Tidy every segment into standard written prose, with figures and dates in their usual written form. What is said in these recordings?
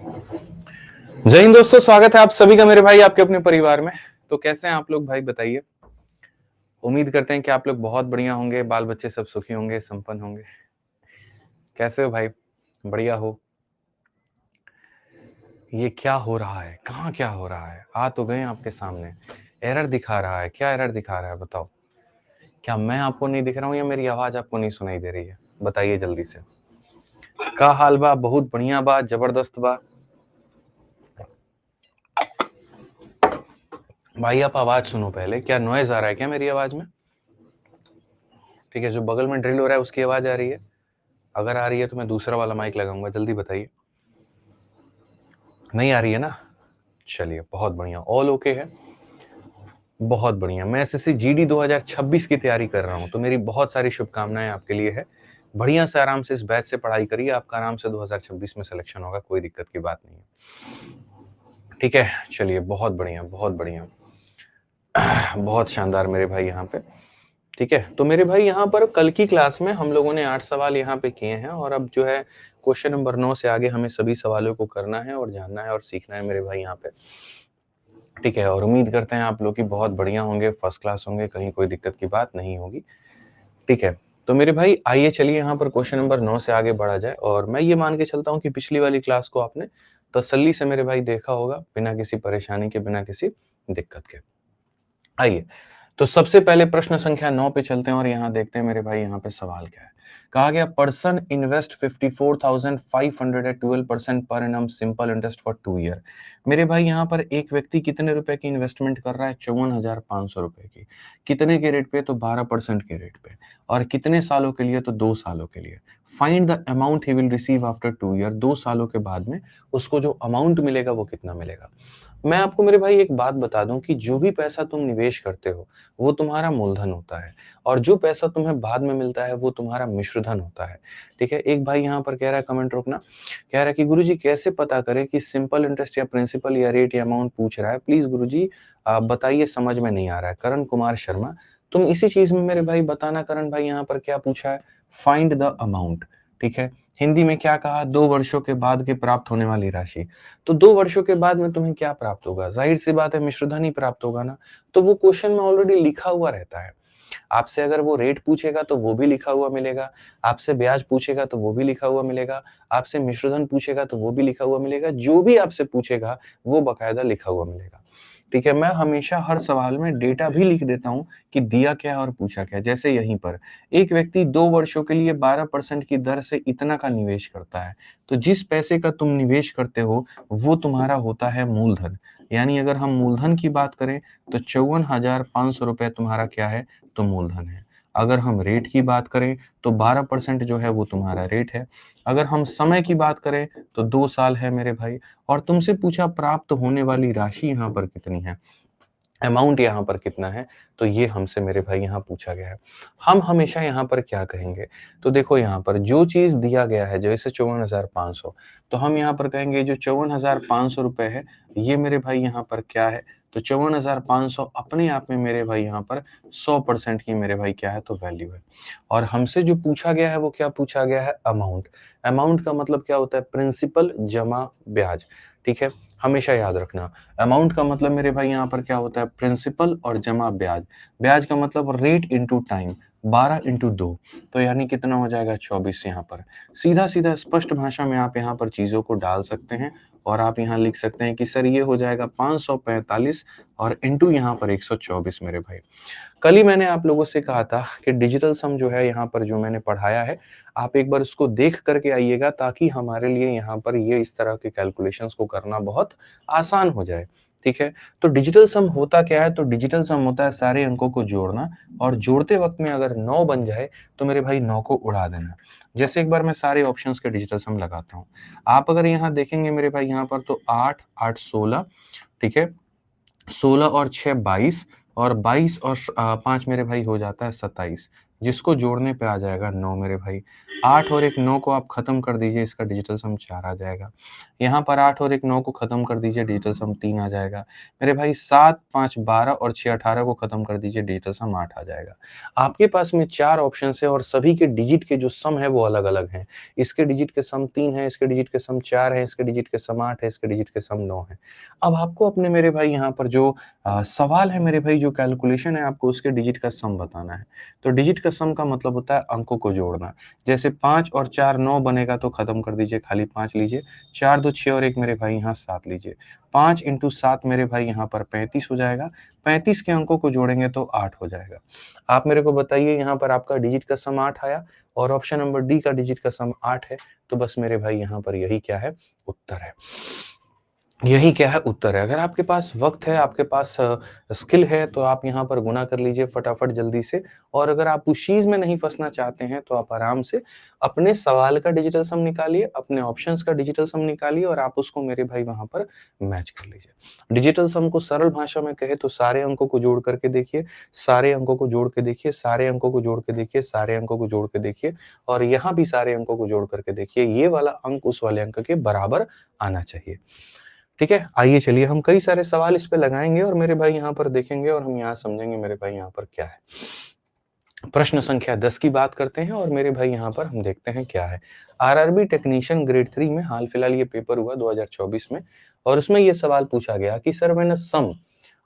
जय हिंद दोस्तों, स्वागत है आप सभी का मेरे भाई आपके अपने परिवार में। तो कैसे हैं आप लोग भाई, बताइए। उम्मीद करते हैं कि आप लोग बहुत बढ़िया होंगे, बाल बच्चे सब सुखी होंगे, संपन्न होंगे। कैसे हो भाई? बढ़िया हो? ये क्या हो रहा है? कहाँ क्या हो रहा है? आ तो गए आपके सामने। एरर दिखा रहा है। क्या एरर दिखा रहा है बताओ? क्या मैं आपको नहीं दिख रहा हूँ या मेरी आवाज आपको नहीं सुनाई दे रही है? बताइए जल्दी से। का हाल बा? बहुत बढ़िया बा, जबरदस्त बा। भाई आप आवाज सुनो पहले। क्या नॉइज आ रहा है क्या मेरी आवाज में? ठीक है, जो बगल में ड्रिल हो रहा है उसकी आवाज आ रही है? अगर आ रही है तो मैं दूसरा वाला माइक लगाऊंगा, जल्दी बताइए। नहीं आ रही है ना? चलिए, बहुत बढ़िया, ऑल ओके है। बहुत बढ़िया। मैं एसएससी जीडी 2026 की तैयारी कर रहा हूं, तो मेरी बहुत सारी शुभकामनाएं आपके लिए है। बढ़िया से आराम से इस बैच से पढ़ाई करिए, आपका आराम से 2026 में सिलेक्शन होगा, कोई दिक्कत की बात नहीं है। ठीक है, चलिए, बहुत बढ़िया, बहुत बढ़िया। बहुत शानदार मेरे भाई यहाँ पे। ठीक है, तो मेरे भाई यहाँ पर कल की क्लास में हम लोगों ने 8 सवाल यहाँ पे किए हैं, और अब जो है क्वेश्चन नंबर 9 से आगे हमें सभी सवालों को करना है और जानना है और सीखना है मेरे भाई यहाँ पे। ठीक है, और उम्मीद करते हैं आप लोग की बहुत बढ़िया होंगे, फर्स्ट क्लास होंगे, कहीं कोई दिक्कत की बात नहीं होगी। ठीक है, तो मेरे भाई आइए चलिए यहाँ पर क्वेश्चन नंबर 9 से आगे बढ़ा जाए। और मैं ये मान के चलता हूँ कि पिछली वाली क्लास को आपने तसल्ली से मेरे भाई देखा होगा, बिना किसी परेशानी के, बिना किसी दिक्कत के। आइए, तो सबसे पहले प्रश्न संख्या 9 पे चलते हैं और यहाँ देखते हैं मेरे भाई यहाँ पे सवाल क्या है। कहा गया पर्सन इन्वेस्ट 54,500 एट 12% पर annum simple interest for 2 year. मेरे भाई यहाँ पर एक व्यक्ति कितने रुपए की इन्वेस्टमेंट कर रहा है? 54,500 रुपए की। कितने के रेट पे? तो 12% के रेट पे। और कितने सालों के लिए? तो 2 सालों के लिए। Find the amount he will receive after 2 year. 2 सालों के बाद में उसको जो अमाउंट मिलेगा वो कितना मिलेगा? मैं आपको मेरे भाई एक बात बता दूं कि जो भी पैसा तुम निवेश करते हो वो तुम्हारा मूलधन होता है, और जो पैसा तुम्हें बाद में मिलता है वो तुम्हारा मिश्रधन होता है। ठीक है, एक भाई यहाँ पर कह रहा है, कमेंट रोकना, कह रहा है कि गुरुजी कैसे पता करें कि सिंपल इंटरेस्ट या प्रिंसिपल या रेट या अमाउंट पूछ रहा है, प्लीज गुरुजी आप बताइए, समझ में नहीं आ रहा है। करण कुमार शर्मा, तुम इसी चीज में मेरे भाई बताना। करण भाई यहाँ पर क्या पूछा है? Find the amount. ठीक है, हिंदी में क्या कहा? 2 वर्षों के बाद के प्राप्त होने वाली राशि। तो 2 वर्षों के बाद में तुम्हें क्या प्राप्त होगा? जाहिर सी बात है, मिश्रधन ही प्राप्त होगा ना। तो वो क्वेश्चन में ऑलरेडी लिखा हुआ रहता है। आपसे अगर वो रेट पूछेगा तो वो भी लिखा हुआ मिलेगा, आपसे ब्याज पूछेगा तो वो भी लिखा हुआ मिलेगा, आपसे मिश्रधन पूछेगा तो वो भी लिखा हुआ मिलेगा, जो भी आपसे पूछेगा वो बकायदा लिखा हुआ मिलेगा। ठीक है, मैं हमेशा हर सवाल में डेटा भी लिख देता हूं कि दिया क्या और पूछा क्या। जैसे यहीं पर एक व्यक्ति 2 वर्षों के लिए 12% की दर से इतना का निवेश करता है, तो जिस पैसे का तुम निवेश करते हो वो तुम्हारा होता है मूलधन। यानी अगर हम मूलधन की बात करें तो 54,500 रुपए तुम्हारा क्या है? तो मूलधन है। अगर हम रेट की बात करें तो 12% जो है वो तुम्हारा रेट है। अगर हम समय की बात करें तो 2 साल है मेरे भाई। और तुमसे पूछा प्राप्त होने वाली राशि यहाँ पर कितनी है, अमाउंट यहाँ पर कितना है, तो ये हमसे मेरे भाई यहाँ पूछा गया है। हम हमेशा यहाँ पर क्या कहेंगे? तो देखो, यहाँ पर जो चीज दिया गया है, जैसे 54,500, तो हम यहाँ पर कहेंगे जो 54,500 रुपए है, ये मेरे भाई यहाँ पर क्या है? तो 54,500 अपने आप में मेरे भाई यहाँ पर 100% की मेरे भाई क्या है? तो वैल्यू है। और हमसे जो पूछा गया है वो क्या पूछा गया है? अमाउंट। अमाउंट का मतलब क्या होता है? प्रिंसिपल जमा ब्याज। ठीक है, हमेशा याद रखना। अमाउंट का मतलब मेरे भाई यहाँ पर क्या होता है? प्रिंसिपल और जमा ब्याज। ब्याज का मतलब रेट इंटू टाइम, 12 इंटू 2, तो यानी कितना हो जाएगा? 24 यहाँ पर। सीधा सीधा स्पष्ट भाषा में आप यहाँ पर चीजों को डाल सकते हैं, और आप यहाँ लिख सकते हैं कि सर ये हो जाएगा 545 और इंटू यहाँ पर 124 मेरे भाई। कल ही मैंने आप लोगों से कहा था कि डिजिटल सम जो है यहाँ पर जो मैंने पढ़ाया है, आप एक बार उसको देख करके आइएगा, ताकि हमारे लिए यहाँ पर ये इस तरह के कैलकुलेशंस को करना बहुत आसान हो जाए। ठीक है, तो डिजिटल सम होता क्या है? तो डिजिटल सम होता है सारे अंकों को जोड़ना, और जोड़ते वक्त में अगर 9 बन जाए तो मेरे भाई 9 को उड़ा देना। जैसे एक बार मैं सारे ऑप्शंस के डिजिटल सम लगाता हूँ। आप अगर यहाँ देखेंगे मेरे भाई यहाँ पर, तो 8 8 16, ठीक है, 16 और 6 22, और 22 और 5 मेरे भाई हो जाता है 27। जिसको जोड़ने पे आ जाएगा 9 मेरे भाई। 8 और एक 9 को आप खत्म कर दीजिए, इसका डिजिटल सम 4 आ जाएगा। यहाँ पर 8 और एक 9 को खत्म कर दीजिए, डिजिटल सम 3 आ जाएगा। मेरे भाई 7, 5, 12 और 6, 18 को खत्म कर दीजिए, डिजिटल सम 8 आ जाएगा। आपके पास में 4 ऑप्शंस है और सभी के डिजिट के जो सम है वो अलग-अलग हैं। इसके डिजिट के सम 3 है, इसके डिजिट के सम 4 है, इसके डिजिट के सम 8 है, इसके डिजिट के सम 9 है। अब आपको अपने मेरे भाई यहाँ पर जो सवाल है मेरे भाई, जो कैलकुलेशन है, आपको उसके डिजिट का सम बताना है। तो डिजिट का सम का मतलब होता है अंकों को जोड़ना। जैसे 5 और 4 9 बनेगा तो खत्म कर दीजिए, खाली 5 लीजिए। 4 2 6 और 1 मेरे भाई यहाँ 7 लीजिए। 5 इंटू 7 मेरे भाई यहाँ पर 35 हो जाएगा। 35 के अंकों को जोड़ेंगे तो 8 हो जाएगा। आप मेरे को बताइए, यहाँ पर आपका डिजिट का सम 8 आया और ऑप्शन नंबर डी का डिजिट का सम 8 है। तो बस मेरे भाई यहाँ पर यही क्या है, उत्तर है। यही क्या है, उत्तर है। अगर आपके पास वक़्त है, आपके पास स्किल है, तो आप यहाँ पर गुणा कर लीजिए फटाफट जल्दी से। और अगर आप उस चीज़ में नहीं फँसना चाहते हैं, तो आप आराम से अपने सवाल का डिजिटल सम निकालिए, अपने ऑप्शंस का डिजिटल सम निकालिए और आप उसको मेरे भाई वहाँ पर मैच कर लीजिए। डिजिटल सम को सरल भाषा में कहें तो सारे अंकों को जोड़ करके देखिए, सारे अंकों को जोड़ के देखिए, सारे अंकों को जोड़ के देखिए, सारे अंकों को जोड़ के देखिए और यहाँ भी सारे अंकों को जोड़ करके देखिए। ये वाला अंक उस वाले अंक के बराबर आना चाहिए। ठीक है? आइए चलिए हम कई सारे सवाल इस पे लगाएँगे और मेरे भाई यहाँ पर देखेंगे और हम यहाँ समझेंगे मेरे भाई यहाँ पर क्या है। प्रश्न संख्या 10 की बात करते हैं और मेरे भाई यहाँ पर हम देखते हैं क्या है। आरआरबी टेक्नीशियन ग्रेड 3 में हाल-फिलहाल ये पेपर हुआ 2024 में और उसमें ये सवाल पूछा गया कि sir when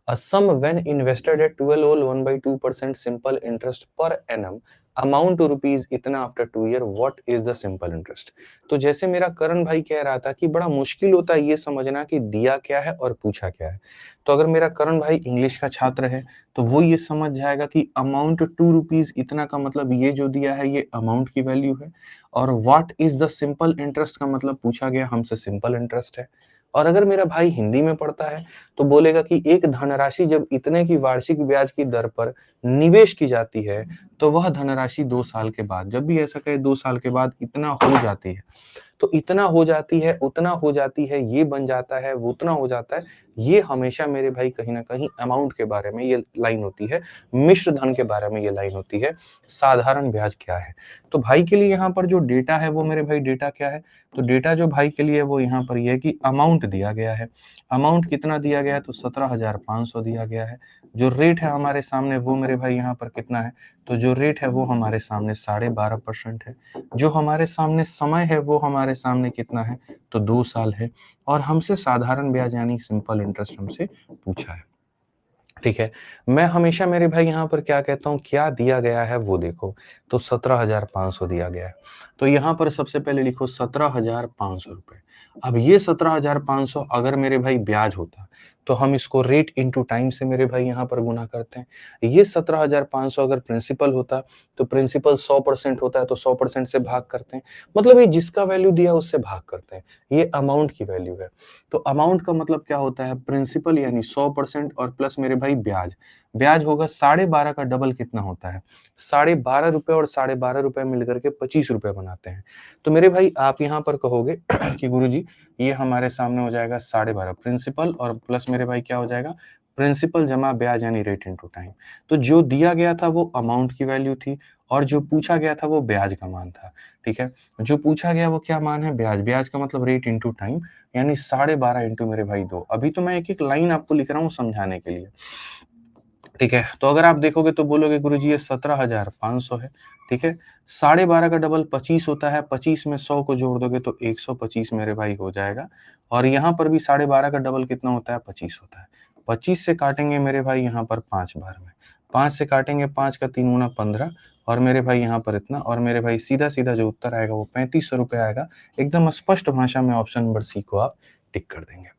a sum when invested at 12 all 1/2% simple interest per annum amount to rupees इतना after 2 year what is the simple interest। तो जैसे मेरा करण भाई कह रहा था कि बड़ा मुश्किल होता है ये समझना कि दिया क्या है और पूछा क्या है। तो अगर मेरा करण भाई इंग्लिश का छात्र है तो वो ये समझ जाएगा कि अमाउंट 2 रुपीज इतना का मतलब ये जो दिया है ये अमाउंट की वैल्यू है और what is the simple interest का मतलब पूछा गया हमसे सिंपल इंटरेस्ट है। और अगर मेरा भाई हिंदी में पढ़ता है तो बोलेगा कि एक धनराशि जब इतने की वार्षिक ब्याज की दर पर निवेश की जाती है तो वह धनराशि 2 साल के बाद, जब भी ऐसा कहे 2 साल के बाद इतना हो जाती है, तो इतना हो जाती है, उतना हो जाती है, ये बन जाता है, वो उतना हो जाता है। ये हमेशा मेरे भाई कहीं न कहीं अमाउंट के बारे में ये लाइन होती है, मिश्र धन के बारे में ये लाइन होती है, साधारण ब्याज क्या है। तो भाई के लिए यहाँ पर जो डेटा है वो मेरे भाई डेटा क्या है? तो डेटा जो भाई के लिए है वो यहाँ पर ये है कि अमाउंट दिया गया है। अमाउंट कितना दिया गया है? तो 17,500 दिया गया है। जो रेट है हमारे सामने वो मेरे भाई यहाँ पर कितना है? तो जो रेट है वो हमारे सामने 12.5% है। जो हमारे सामने समय है वो हमारे सामने कितना है? तो 2 साल है और हमसे साधारण ब्याज यानी सिंपल इंटरेस्ट हमसे पूछा है। ठीक है? मैं हमेशा मेरे भाई यहाँ पर क्या कहता हूँ, क्या दिया गया है वो देखो। तो 17,500 दिया गया है। तो यहाँ पर सबसे पहले लिखो 17,500 रुपए। अब ये 17,500 अगर मेरे भाई ब्याज होता, तो हम इसको रेट इंटू टाइम से मेरे भाई यहाँ पर गुना करते हैं। ये 17,500 अगर प्रिंसिपल होता, तो प्रिंसिपल 100% होता है तो 100% से भाग करते हैं। मतलब ये जिसका वैल्यू दिया उससे भाग करते हैं। ये अमाउंट की वैल्यू है। तो अमाउंट का मतलब क्या होता है? प्रिंसिपल यानी 100% और प्लस मेरे भाई ब्याज। ब्याज होगा 12.5 का डबल कितना होता है? 12.5 रुपए और 12.5 रुपए मिलकर के 25 रुपए बनाते हैं। तो मेरे भाई आप यहाँ पर कहोगे कि गुरुजी ये हमारे सामने हो जाएगा 12.5 प्रिंसिपल और प्लस मेरे भाई क्या हो जाएगा? प्रिंसिपल जमा ब्याज यानी रेट इंटू टाइम। तो जो दिया गया था वो अमाउंट की वैल्यू थी और जो पूछा गया था वो ब्याज का मान था। ठीक है? जो पूछा गया वो क्या मान है? ब्याज। ब्याज का मतलब रेट इंटू टाइम यानी 12.5 इंटू मेरे भाई 2। अभी तो मैं एक-एक लाइन आपको लिख रहा हूँ समझाने के लिए। ठीक है? तो अगर आप देखोगे तो बोलोगे गुरुजी ये 17,500 है। ठीक है? 12.5 का डबल 25 होता है। 25 में 100 को जोड़ दोगे तो 125 मेरे भाई हो जाएगा और यहाँ पर भी 12.5 का डबल कितना होता है? 25 होता है। 25 से काटेंगे मेरे भाई यहाँ पर 5 बार में। 5 से काटेंगे 5 का 3 गुना 15 और मेरे भाई यहाँ पर इतना और मेरे भाई सीधा-सीधा जो उत्तर आएगा वो 3500 रुपए आएगा। एकदम स्पष्ट भाषा में ऑप्शन नंबर सी को आप टिक कर देंगे।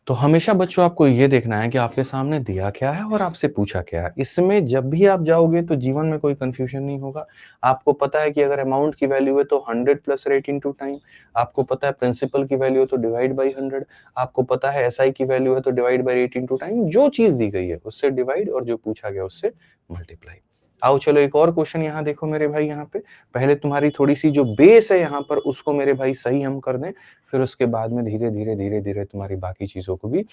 तो हमेशा बच्चों आपको ये देखना है कि आपके सामने दिया क्या है और आपसे पूछा क्या है। इसमें जब भी आप जाओगे तो जीवन में कोई कन्फ्यूजन नहीं होगा। आपको पता है कि अगर अमाउंट की वैल्यू है तो 100 प्लस रेट इंटू टाइम। आपको पता है प्रिंसिपल की वैल्यू है तो डिवाइड बाई 100। आपको पता है एसआई की वैल्यू है तो divide by rate into time. जो चीज़ दी गई है उससे डिवाइड और जो पूछा गया उससे मल्टीप्लाई। आओ चलो एक और क्वेश्चन यहाँ देखो मेरे भाई यहाँ पे। पहले तुम्हारी थोड़ी-सी जो बेस है यहाँ पर उसको मेरे भाई सही हम कर दें, फिर उसके बाद में धीरे-धीरे, धीरे-धीरे तुम्हारी बाकी चीज़ों को भी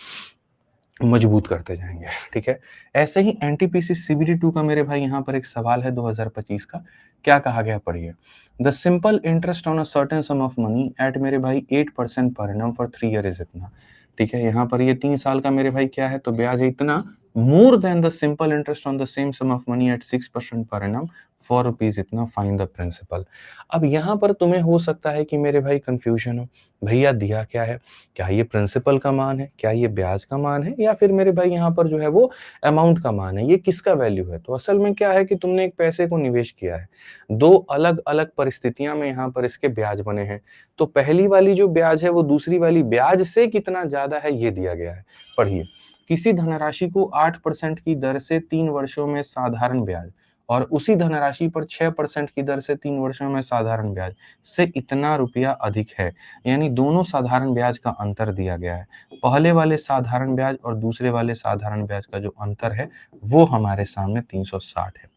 मजबूत करते जाएंगे। ठीक है, ऐसे ही एनटीपीसी सीबीडी 2 का मेरे भाई यहाँ पर एक सवाल है 2025 का। क्या कहा गया पढ़िए। The simple interest on a certain some of money eight मेरे भाई 8% per annum for 3 year is इतना। ठीक है, यहाँ पर ये 3 साल का मेरे भाई क्या है, तो ब्याज है इतना, more than the simple interest on the same sum of money at 6% per annum, 4 rupees इतना, फाइंड द प्रिंसिपल। अब यहाँ पर तुम्हें हो सकता है कि मेरे भाई कंफ्यूजन हो, भैया दिया क्या है, क्या ये प्रिंसिपल का मान है, क्या ये ब्याज का मान है, या फिर मेरे भाई यहाँ पर जो है वो अमाउंट का मान है, ये किसका वैल्यू है। तो असल में क्या है कि तुमने एक पैसे को निवेश किया है, दो अलग अलग परिस्थितियां में यहाँ पर इसके ब्याज बने हैं। तो पहली वाली जो ब्याज है वो दूसरी वाली ब्याज से कितना ज्यादा है ये दिया गया है। पढ़िए, किसी धनराशि को 8% की दर से 3 वर्षों में साधारण ब्याज और उसी धनराशि पर 6% की दर से 3 वर्षों में साधारण ब्याज से इतना रुपया अधिक है, यानी दोनों साधारण ब्याज का अंतर दिया गया है। पहले वाले साधारण ब्याज और दूसरे वाले साधारण ब्याज का जो अंतर है वो हमारे सामने 360 है।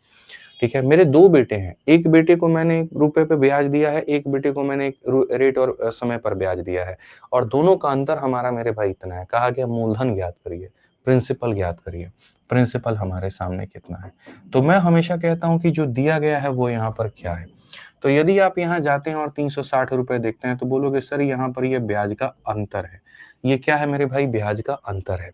ठीक है, मेरे दो बेटे हैं, एक बेटे को मैंने रुपए पे ब्याज दिया है, एक बेटे को मैंने एक रेट और समय पर ब्याज दिया है, और दोनों का अंतर हमारा मेरे भाई इतना है। कहा गया मूलधन ज्ञात करिए, प्रिंसिपल ज्ञात करिए। प्रिंसिपल हमारे सामने कितना है, तो मैं हमेशा कहता हूं कि जो दिया गया है वो यहाँ पर क्या है। तो यदि आप यहाँ जाते हैं और 360 रुपए देखते हैं तो बोलोगे सर यहाँ पर ये ब्याज का अंतर है। ये क्या है मेरे भाई, ब्याज का अंतर है।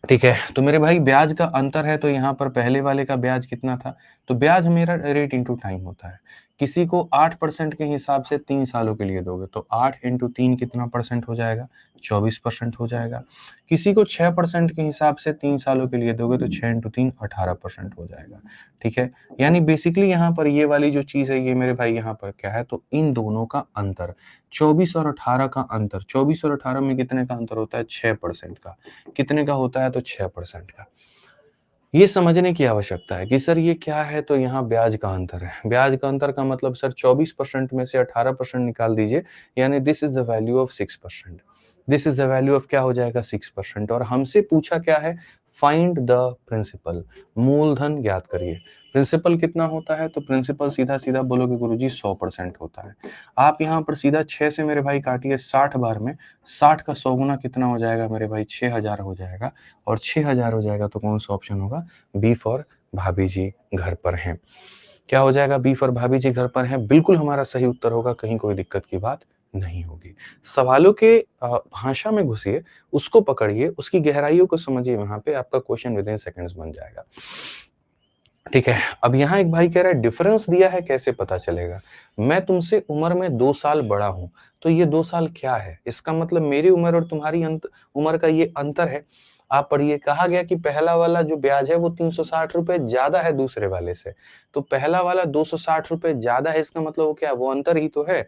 ठीक है, तो मेरे भाई ब्याज का अंतर है, तो यहाँ पर पहले वाले का ब्याज कितना था, तो ब्याज मेरा रेट इंटू टाइम होता है। किसी को 8% के हिसाब से 3 सालों के लिए दोगे तो 8 × 3 कितना परसेंट हो जाएगा, 24% हो जाएगा। किसी को 6% के हिसाब से 3 सालों के लिए दोगे तो 6 × 3 18% हो जाएगा। ठीक है, यानी बेसिकली यहाँ पर ये वाली जो चीज है ये मेरे भाई यहाँ पर क्या है, तो इन दोनों का अंतर 24 और 18 का अंतर, 24 और 18 में कितने का अंतर होता है, 6% का। कितने का होता है, तो 6% का। ये समझने की आवश्यकता है कि सर ये क्या है, तो यहाँ ब्याज का अंतर है। ब्याज का अंतर का मतलब सर 24% में से 18% निकाल दीजिए, यानी this is the value of 6%। This is the value of क्या हो जाएगा, 6%। और हमसे पूछा क्या है, फाइंड द प्रिंसिपल, मूलधन ज्ञात करिए। प्रिंसिपल कितना होता है, तो प्रिंसिपल सीधा सीधा बोलोगे गुरुजी 100% होता है। आप यहाँ पर सीधा 6 से मेरे भाई काटिए 60 बार में, 60 का 100 गुना कितना हो जाएगा मेरे भाई, 6000 हो जाएगा। और 6000 हो जाएगा तो कौन सा ऑप्शन होगा, बी फॉर भाभी जी घर पर हैं। क्या हो जाएगा, बी फॉर भाभी जी घर पर हैं, बिल्कुल हमारा सही उत्तर होगा, कहीं कोई दिक्कत की बात नहीं होगी। सवालों के भाषा में घुसिए, उसको पकड़िए, उसकी गहराइयों को समझिए, वहां पे आपका क्वेश्चन विद इन सेकंड्स बन जाएगा। ठीक है, अब यहाँ एक भाई कह रहा है डिफरेंस दिया है कैसे पता चलेगा, मैं तुमसे उम्र में 2 साल बड़ा हूं, तो ये 2 साल क्या है, इसका मतलब मेरी उम्र और तुम्हारी उम्र का ये अंतर है। आप पढ़िए, कहा गया कि पहला वाला जो ब्याज है वो 360 रुपए ज्यादा है दूसरे वाले से, तो पहला वाला 260 रुपए ज्यादा है, इसका मतलब वो क्या है, वो अंतर ही तो है।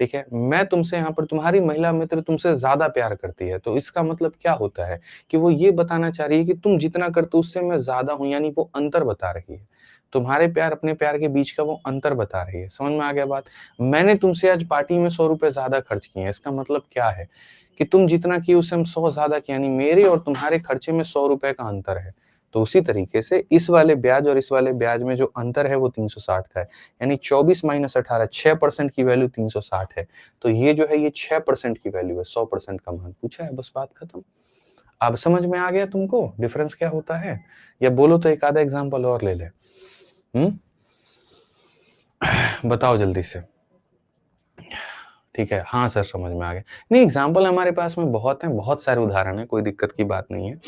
ठीक है, मैं तुमसे यहाँ पर, तुम्हारी महिला मित्र तुमसे ज्यादा प्यार करती है, तो इसका मतलब क्या होता है कि वो ये बताना चाह रही है कि तुम जितना करते हो उससे मैं ज्यादा हूं, यानी वो अंतर बता रही है। तुम्हारे प्यार अपने प्यार के बीच का वो अंतर बता रही है। समझ में आ गया बात। मैंने तुमसे आज पार्टी में 100 रुपए ज्यादा खर्च किए हैं, इसका मतलब क्या है कि तुम जितना किए उससे हम 100 ज्यादा किए, यानी मेरे और तुम्हारे खर्चे में 100 रुपए का अंतर है। तो उसी तरीके से इस वाले ब्याज और इस वाले ब्याज में जो अंतर है वो 360 का है, यानी 24 - 18, 6% की वैल्यू 360 है। तो ये जो है ये 6% की वैल्यू है, 100% का मान पूछा है, बस बात खत्म। अब समझ में आ गया तुमको डिफरेंस क्या होता है, या बोलो तो एक आधा एग्जांपल और ले ले। बताओ जल्दी से। ठीक है, हाँ सर समझ में आ गया। नहीं, एग्जांपल हमारे पास में बहुत हैं, बहुत सारे उदाहरण हैं, कोई दिक्कत की बात नहीं है।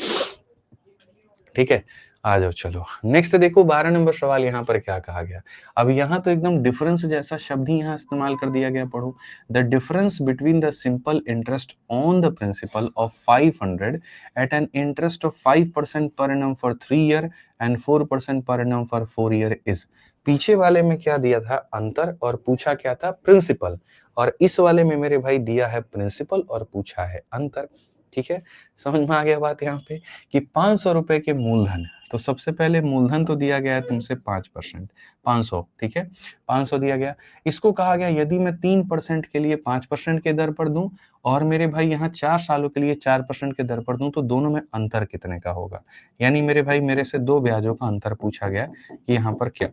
ठीक है, आ जाओ चलो नेक्स्ट देखो, 12 नंबर सवाल यहाँ पर क्या कहा गया। अब यहाँ तो एकदम डिफरेंस जैसा शब्द ही यहाँ इस्तेमाल कर दिया गया, पढ़ो। The difference between the simple interest on the principal of 500 at an interest of 5% per annum for 3 year and 4% per annum for 4 year is. पीछे वाले में क्या दिया था, अंतर, और पूछा क्या था, प्रिंसिपल। और इस वाले में मेरे भाई दिया है प्रिंसिपल और पूछा है अंतर। ठीक है, समझ में आ गया बात यहाँ पे कि 500 रुपए के मूलधन। तो सबसे पहले मूलधन तो दिया गया है तुमसे 5%, 500। ठीक है, 500 दिया गया। इसको कहा गया यदि मैं 3% के लिए 5% के दर पर दूं और मेरे भाई यहाँ 4 सालों के लिए 4% के दर पर दूं, तो दोनों में अंतर कितने का होगा। यानी मेरे भाई मेरे से दो ब्याजों का अंतर पूछा गया कि यहाँ पर क्या।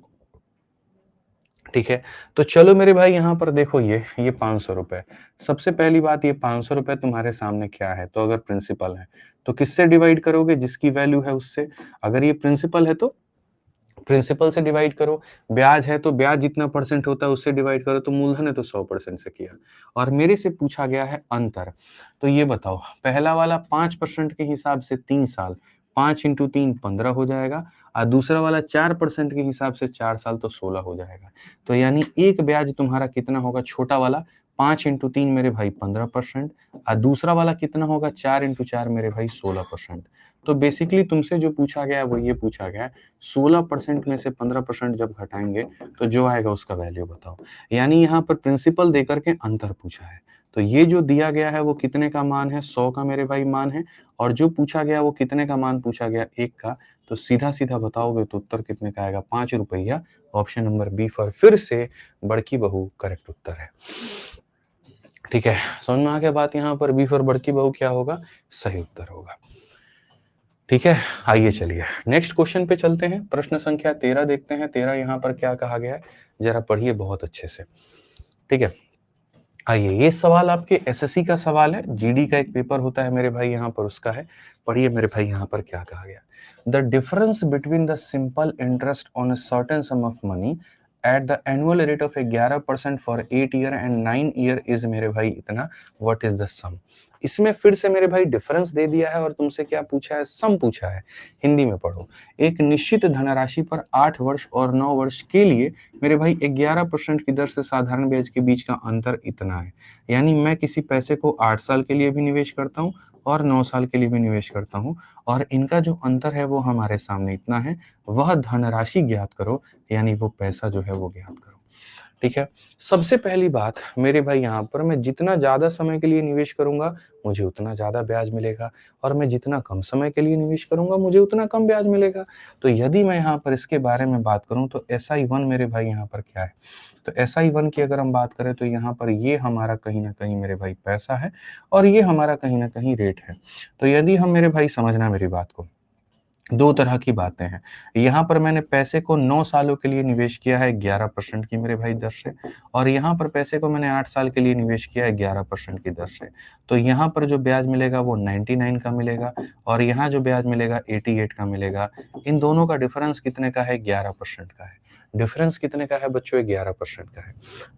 ठीक है, तो चलो मेरे भाई यहाँ पर देखो ये 500 रुपए। सबसे पहली बात, ये 500 रुपए तुम्हारे सामने क्या है? तो अगर प्रिंसिपल है तो किससे डिवाइड करोगे? जिसकी वैल्यू है उससे। अगर ये प्रिंसिपल है तो प्रिंसिपल से डिवाइड करो, ब्याज है तो ब्याज जितना परसेंट होता है उससे डिवाइड करो, तो मूलधन है तो 100% से किया। और मेरे से पूछा गया है अंतर, तो ये बताओ, पहला वाला 5% के हिसाब से 3 साल, 5 इंटू 3 15 हो जाएगा, और दूसरा वाला 4% के हिसाब से 4 साल तो 16 हो जाएगा। तो यानी एक ब्याज तुम्हारा कितना होगा? छोटा वाला 5 इंटू 3 मेरे भाई 15%, और दूसरा वाला कितना होगा? 4 इंटू 4 मेरे भाई 16%। तो बेसिकली तुमसे जो पूछा गया है वो ये पूछा गया है, 16% में से 15% जब घटाएंगे तो जो आएगा उसका वैल्यू बताओ। यानी यहाँ पर प्रिंसिपल देकर के अंतर पूछा है। तो ये जो दिया गया है वो कितने का मान है? 100 का मेरे भाई मान है। और जो पूछा गया वो कितने का मान पूछा गया? 1 का। तो सीधा सीधा बताओगे तो उत्तर कितने का आएगा? 5 रुपया। ऑप्शन नंबर बी फॉर फिर से बड़की बहू करेक्ट उत्तर है। ठीक है, समझ में आ गया बात? यहाँ पर बी फॉर बड़की बहू क्या होगा? सही उत्तर होगा। ठीक है, आइए चलिए नेक्स्ट क्वेश्चन पे चलते हैं। प्रश्न संख्या 13 देखते हैं। 13 यहाँ पर क्या कहा गया है, जरा पढ़िए बहुत अच्छे से। ठीक है, आइए, ये सवाल आपके एसएससी का सवाल है, जीडी का एक पेपर होता है मेरे भाई यहाँ पर, उसका है। पढ़िए मेरे भाई यहाँ पर क्या कहा गया। The difference between the simple interest on a certain some of money at the annual rate of 11% for 8 year and 9 year is मेरे भाई इतना, व्हाट इज द सम? इसमें फिर से मेरे भाई डिफरेंस दे दिया है और तुमसे क्या पूछा है? सम पूछा है। हिंदी में पढ़ो। एक निश्चित धनराशि पर 8 वर्ष और 9 वर्ष के लिए मेरे भाई 11% की दर से साधारण ब्याज के बीच का अंतर इतना है। यानी मैं किसी पैसे को 8 साल के लिए भी निवेश करता हूँ और 9 साल के लिए भी निवेश करता हूँ, और इनका जो अंतर है वो हमारे सामने इतना है। वह धनराशि ज्ञात करो, यानी वो पैसा जो है वो ज्ञात करो। ठीक है, सबसे पहली बात मेरे भाई यहाँ पर, मैं जितना ज्यादा समय के लिए निवेश करूंगा मुझे उतना ज्यादा ब्याज मिलेगा, और मैं जितना कम समय के लिए निवेश करूंगा मुझे उतना कम ब्याज मिलेगा। तो यदि मैं यहाँ पर इसके बारे में बात करूं तो SI1 मेरे भाई यहाँ पर क्या है? तो SI1 की अगर हम बात करें तो यहाँ पर ये हमारा कहीं ना कहीं मेरे भाई पैसा है, और ये हमारा कहीं ना कहीं रेट है। तो यदि हम मेरे भाई, समझना मेरी बात को, दो तरह की बातें हैं। यहाँ पर मैंने पैसे को 9 सालों के लिए निवेश किया है 11% की मेरे भाई दर से, और यहाँ पर पैसे को मैंने 8 साल के लिए निवेश किया है 11% की दर से। तो यहाँ पर जो ब्याज मिलेगा वो 99 का मिलेगा, और यहाँ जो ब्याज मिलेगा 88 का मिलेगा। इन दोनों का डिफरेंस कितने का है? 11% का है। डिफरेंस कितने का है बच्चों? 11% का है।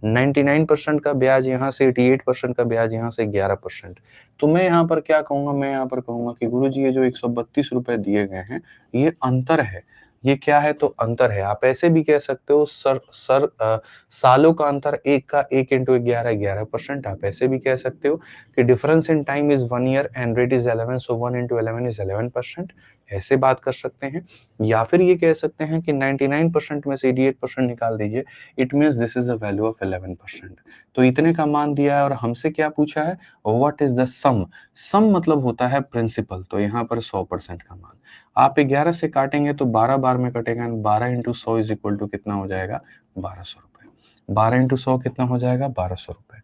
99% का ब्याज यहाँ से, 88% का ब्याज यहाँ से, 11%। तो मैं यहाँ पर क्या कहूंगा? मैं यहाँ पर कहूंगा कि गुरुजी ये जो 132 रुपए दिए गए हैं ये अंतर है। ये क्या है? तो अंतर है। आप ऐसे भी कह सकते हो सालों का अंतर, एक का 1 इंटू 11 11%। आप ऐसे भी कह सकते हो कि difference in time is 1 year and rate is 11, so 1 into 11 is 11%। ऐसे बात कर सकते हैं, या फिर ये कह सकते हैं कि 99% में से 88% निकाल दीजिए, it means this is the value of 11%। तो इतने का मान दिया है और हमसे क्या पूछा है? व्हाट इज द सम? सम मतलब होता है प्रिंसिपल, तो यहाँ पर 100% का मान। आप 11 से काटेंगे तो 12 बार में कटेगा, 12 इंटू 100 इज इक्वल टू कितना हो जाएगा? 1200 रुपए। 12 इंटू 100 कितना हो जाएगा? 1200 रुपए।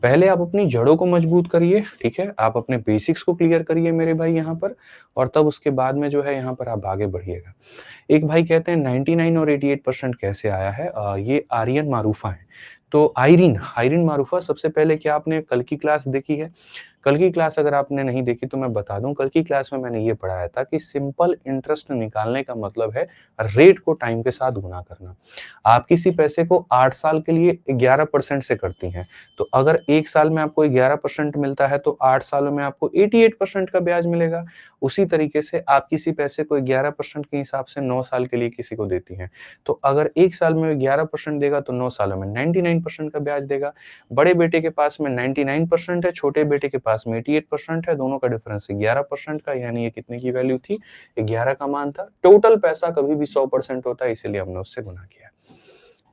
पहले आप अपनी जड़ों को मजबूत करिए, ठीक है, आप अपने बेसिक्स को क्लियर करिए मेरे भाई यहाँ पर, और तब उसके बाद में जो है यहाँ पर आप आगे बढ़िएगा। एक भाई कहते हैं 99 और 88% कैसे आया है? ये आर्यन मारूफा है। तो आयरीन आयरीन मारूफा, सबसे पहले क्या आपने कल की क्लास देखी है? कल की क्लास अगर आपने नहीं देखी तो मैं बता दूं, कल की क्लास में मैंने ये पढ़ाया था कि सिंपल इंटरेस्ट निकालने का मतलब है रेट को टाइम के साथ गुना करना। आप किसी पैसे को 8 साल के लिए 11% से करती हैं, तो अगर एक साल में आपको 11% मिलता है तो 8 सालों में आपको 88% का ब्याज मिलेगा। उसी तरीके से आप किसी पैसे को 11% के हिसाब से 9 साल के लिए किसी को देती हैं, तो अगर एक साल में 11% देगा तो 9 सालों में 99% का ब्याज देगा। बड़े बेटे के पास में 99% है, छोटे बेटे के पास में 88% है, दोनों का डिफरेंस 11% का, यानी ये कितने की वैल्यू थी? 11 का मान था। टोटल पैसा कभी भी 100% होता है, इसीलिए हमने उससे गुना किया।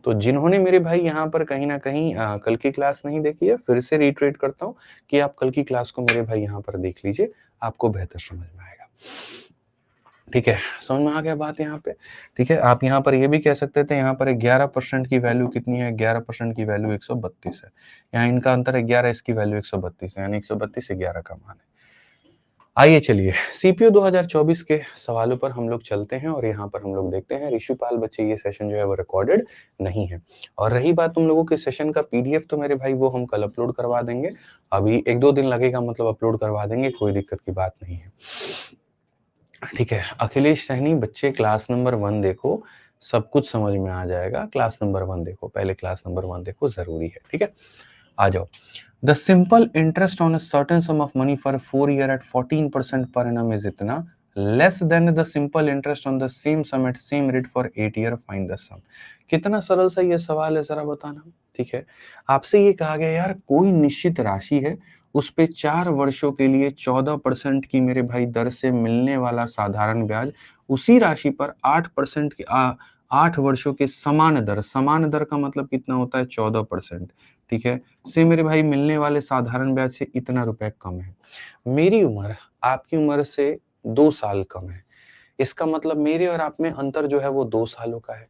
तो जिन्होंने मेरे भाई यहाँ पर कहीं ना कहीं कल की क्लास नहीं देखी है, फिर से रिट्रेट करता हूँ कि आप कल की क्लास को मेरे भाई यहाँ पर देख लीजिए, आपको बेहतर समझ में आएगा। ठीक है, समझ में आ गया बात यहाँ पे? ठीक है, आप यहाँ पर ये भी कह सकते थे, यहाँ पर 11% की वैल्यू कितनी है? 11% की वैल्यू 132 है। यहाँ इनका अंतर है 11, इसकी वैल्यू 132 है, यानी 132 से 11 का मान है। आइए चलिए सीपीयू 2024 के सवालों पर हम लोग चलते हैं और यहाँ पर हम लोग देखते हैं ऋषुपाल बच्चे ये सेशन जो है वो रिकॉर्डेड नहीं है। और रही बात तुम लोगों के सेशन का पीडीएफ तो मेरे भाई वो हम कल अपलोड करवा देंगे। अभी 1-2 दिन लगेगा, मतलब अपलोड करवा देंगे, कोई दिक्कत की बात नहीं है। ठीक है, अखिलेश सहनी बच्चे क्लास नंबर 1 देखो, सब कुछ समझ में आ जाएगा। क्लास नंबर 1 देखो, पहले क्लास नंबर 1 देखो, जरूरी है। ठीक है, आ जाओ। The simple interest on a certain sum of money for 4 year at 14% per annum is इतना less than the simple interest on the same sum at same rate for 8 year, find the sum। कितना सरल सा ये सवाल है, जरा बताना। ठीक है, आपसे ये कहा गया यार कोई निश्चित राशि है, उस पे 4 वर्षों के लिए 14% की मेरे भाई दर से मिलने वाला साधारण ब्याज, उसी राशि पर 8% की 8 वर्षों के समान दर का मतलब कितना होता है 14%। ठीक है, से मेरे भाई मिलने वाले साधारण ब्याज से इतना रुपए कम है। मेरी उम्र आपकी उम्र से 2 साल कम है, इसका मतलब मेरे और आप में अंतर जो है वो 2 सालों का है।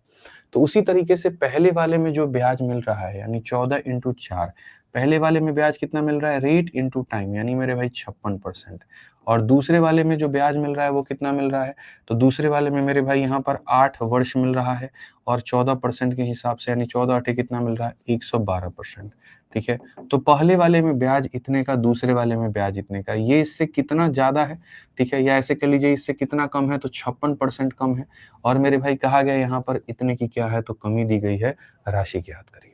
तो उसी तरीके से पहले वाले में जो ब्याज मिल रहा है यानी 14 इंटू 4, पहले वाले में ब्याज कितना मिल रहा है, रेट इंटू टाइम, यानी मेरे भाई 56%। और दूसरे वाले में जो ब्याज मिल रहा है वो कितना मिल रहा है, तो दूसरे वाले में मेरे भाई यहाँ पर 8 वर्ष मिल रहा है और 14% के हिसाब से, यानी 14 8 कितना मिल रहा है 112%। ठीक है, तो पहले वाले में ब्याज इतने का, दूसरे वाले में ब्याज इतने का, ये इससे कितना ज्यादा है। ठीक है, या ऐसे कह लीजिए इससे कितना कम है, तो 56% कम है। और मेरे भाई कहा गया यहाँ पर इतने की क्या है, तो कमी दी गई है, राशि ज्ञात करिए।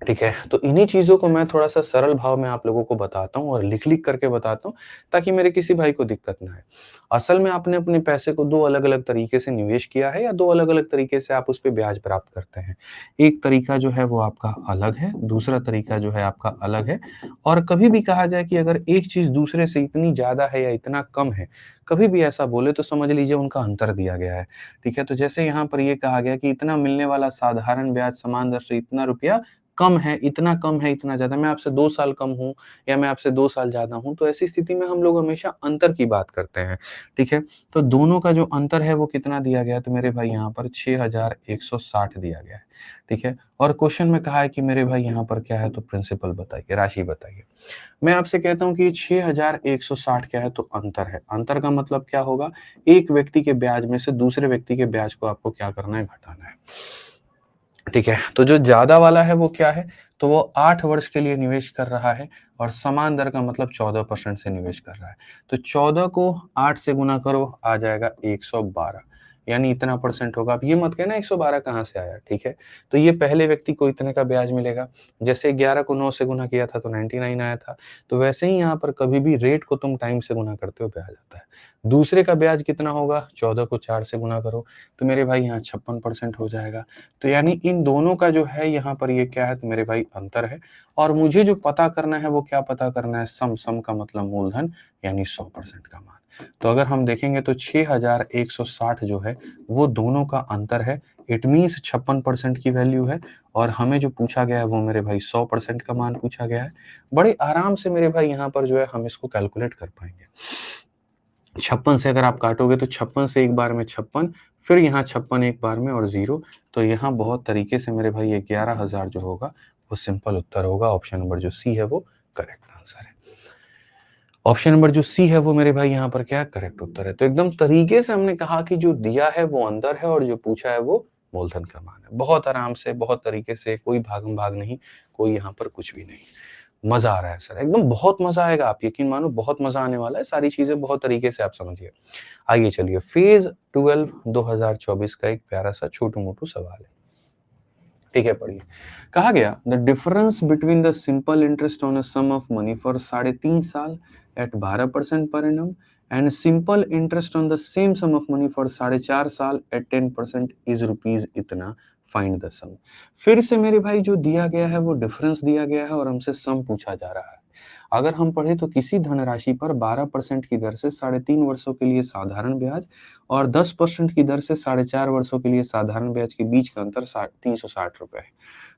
ठीक है, तो इन्हीं चीजों को मैं थोड़ा सा सरल भाव में आप लोगों को बताता हूँ और लिख लिख करके बताता हूँ, ताकि मेरे किसी भाई को दिक्कत ना है। असल में आपने अपने पैसे को 2 अलग-अलग तरीके से निवेश किया है या 2 अलग-अलग तरीके से आप उस पे ब्याज प्राप्त करते हैं। एक तरीका जो है वो आपका अलग है, दूसरा तरीका जो है आपका अलग है। और कभी भी कहा जाए कि अगर एक चीज दूसरे से इतनी ज्यादा है या इतना कम है, कभी भी ऐसा बोले तो समझ लीजिए उनका अंतर दिया गया है। ठीक है, तो जैसे यहाँ पर ये कहा गया कि इतना मिलने वाला साधारण ब्याज समान दर से इतना रुपया कम है, इतना कम है, इतना ज़्यादा, मैं आपसे 2 साल कम हूँ या मैं आपसे 2 साल ज़्यादा हूँ, तो ऐसी स्थिति में हम लोग हमेशा अंतर की बात करते हैं। ठीक है, तो दोनों का जो अंतर है वो कितना दिया गया है, तो मेरे भाई यहाँ पर 6160 दिया गया है। ठीक है, और क्वेश्चन में कहा है कि मेरे भाई यहाँ पर क्या है, तो प्रिंसिपल बताइए, राशि बताइए। मैं आपसे कहता हूँ कि 6160 क्या है, तो अंतर है। अंतर का मतलब क्या होगा, एक व्यक्ति के ब्याज में से दूसरे व्यक्ति के ब्याज को आपको क्या करना है, घटाना है। ठीक है, तो जो ज्यादा वाला है वो क्या है, तो वो 8 वर्ष के लिए निवेश कर रहा है और समान दर का मतलब 14% से निवेश कर रहा है। तो 14 को 8 से गुना करो, आ जाएगा 112, यानी इतना परसेंट होगा। अब ये मत कहना 112 कहाँ से आया। ठीक है, तो ये पहले व्यक्ति को इतने का ब्याज मिलेगा। जैसे 11 को 9 से गुना किया था तो 99 आया था, तो वैसे ही यहाँ पर कभी भी रेट को तुम टाइम से गुना करते हो, ब्याज आता है। दूसरे का ब्याज कितना होगा, 14 को 4 से गुना करो, तो मेरे भाई यहाँ 56% हो जाएगा। तो यानी इन दोनों का जो है यहाँ पर ये क्या है, तो मेरे भाई अंतर है। और मुझे जो पता करना है वो क्या पता करना है, सम का मतलब मूलधन, यानी 100% का मान। तो अगर हम देखेंगे तो 6160 जो है वो दोनों का अंतर है। इट मीन्स 56% की वैल्यू है और हमें जो पूछा गया है वो मेरे भाई 100% का मान पूछा गया है। बड़े आराम से मेरे भाई यहाँ पर जो है हम इसको कैलकुलेट कर पाएंगे। 56 से अगर आप काटोगे तो 56 से एक बार में 56, फिर यहाँ 56 एक बार में और 0, तो यहाँ बहुत तरीके से मेरे भाई ये 11,000 जो होगा वो सिंपल उत्तर होगा। ऑप्शन नंबर जो सी है वो करेक्ट आंसर है। ऑप्शन नंबर जो सी है वो मेरे भाई यहाँ पर क्या करेक्ट उत्तर है। तो एकदम तरीके से हमने कहा कि जो दिया है वो अंदर है और जो पूछा है वो मूलधन का मान है। बहुत आराम से, बहुत तरीके से, कोई भागम भाग नहीं, कोई यहाँ पर कुछ भी नहीं। मजा आ रहा है सर, एकदम बहुत मजा आएगा, आप यकीन मानो बहुत मजा आने वाला है। सारी चीजें बहुत तरीके से आप समझिए। आइए चलिए, फेज 12 2024 का एक प्यारा सा छोटू मोटू सवाल है। ठीक है, पढ़िए। कहा गया the difference between the simple interest on a sum of money for 3.5 साल एट 12% पर annum and simple interest on the same sum of money for 4.5 साल एट 10% इज रुपीज इतना, फाइंड द सम। फिर से मेरे भाई जो दिया गया है वो डिफरेंस दिया गया है और हमसे सम पूछा जा रहा है। अगर हम पढ़े तो किसी धनराशि पर 12% की दर से 3.5 वर्षों के लिए साधारण ब्याज और 10% की दर से 4.5 वर्षों के लिए साधारण ब्याज के बीच का अंतर 360 रुपए है।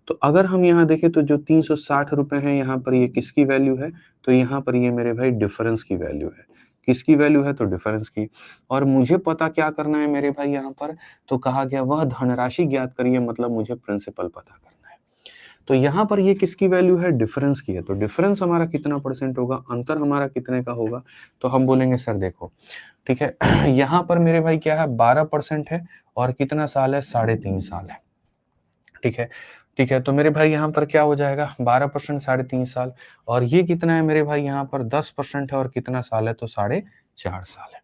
तो अगर हम यहाँ देखें तो जो 360 रुपए है यहाँ पर ये किसकी वैल्यू है, तो यहाँ पर ये मेरे भाई डिफरेंस की वैल्यू है। किसकी वैल्यू है, तो डिफरेंस की। और मुझे पता क्या करना है मेरे भाई यहाँ पर, तो कहा गया वह धनराशि ज्ञात करिए, मतलब मुझे प्रिंसिपल पता करना है। तो यहाँ पर ये किसकी वैल्यू है, डिफरेंस की है। तो डिफरेंस हमारा कितना परसेंट होगा, अंतर हमारा कितने का होगा, तो हम बोलेंगे सर देखो, ठीक है, यहाँ पर मेरे भाई क्या है 12% है और कितना साल है, 3.5 साल है। ठीक है, ठीक है, तो मेरे भाई यहाँ पर क्या हो जाएगा 12%, 3.5 साल, और ये कितना है मेरे भाई यहाँ पर 10% है और कितना साल है, तो 4.5 साल है।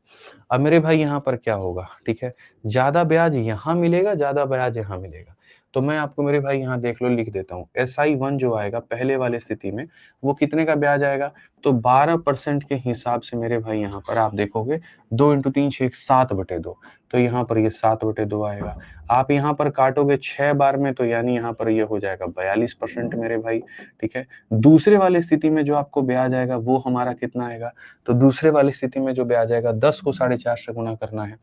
अब मेरे भाई यहाँ पर क्या होगा, ठीक है, ज्यादा ब्याज यहाँ मिलेगा, ज्यादा ब्याज यहाँ मिलेगा। तो मैं आपको मेरे भाई यहाँ देख लो लिख देता हूँ, SI1 जो आएगा पहले वाले स्थिति में वो कितने का ब्याज आएगा, तो 12% के हिसाब से मेरे भाई यहाँ पर आप देखोगे 2 इंटू 3 6 7/2, तो यहाँ पर ये 7/2 आएगा। आप यहाँ पर काटोगे 6 बार में, तो यानी यहाँ पर ये हो जाएगा 42% मेरे भाई। ठीक है, दूसरे वाले स्थिति में जो आपको ब्याज आएगा वो हमारा कितना आएगा, तो दूसरे वाली स्थिति में जो ब्याज आएगा 10 को 4.5 से गुना करना है।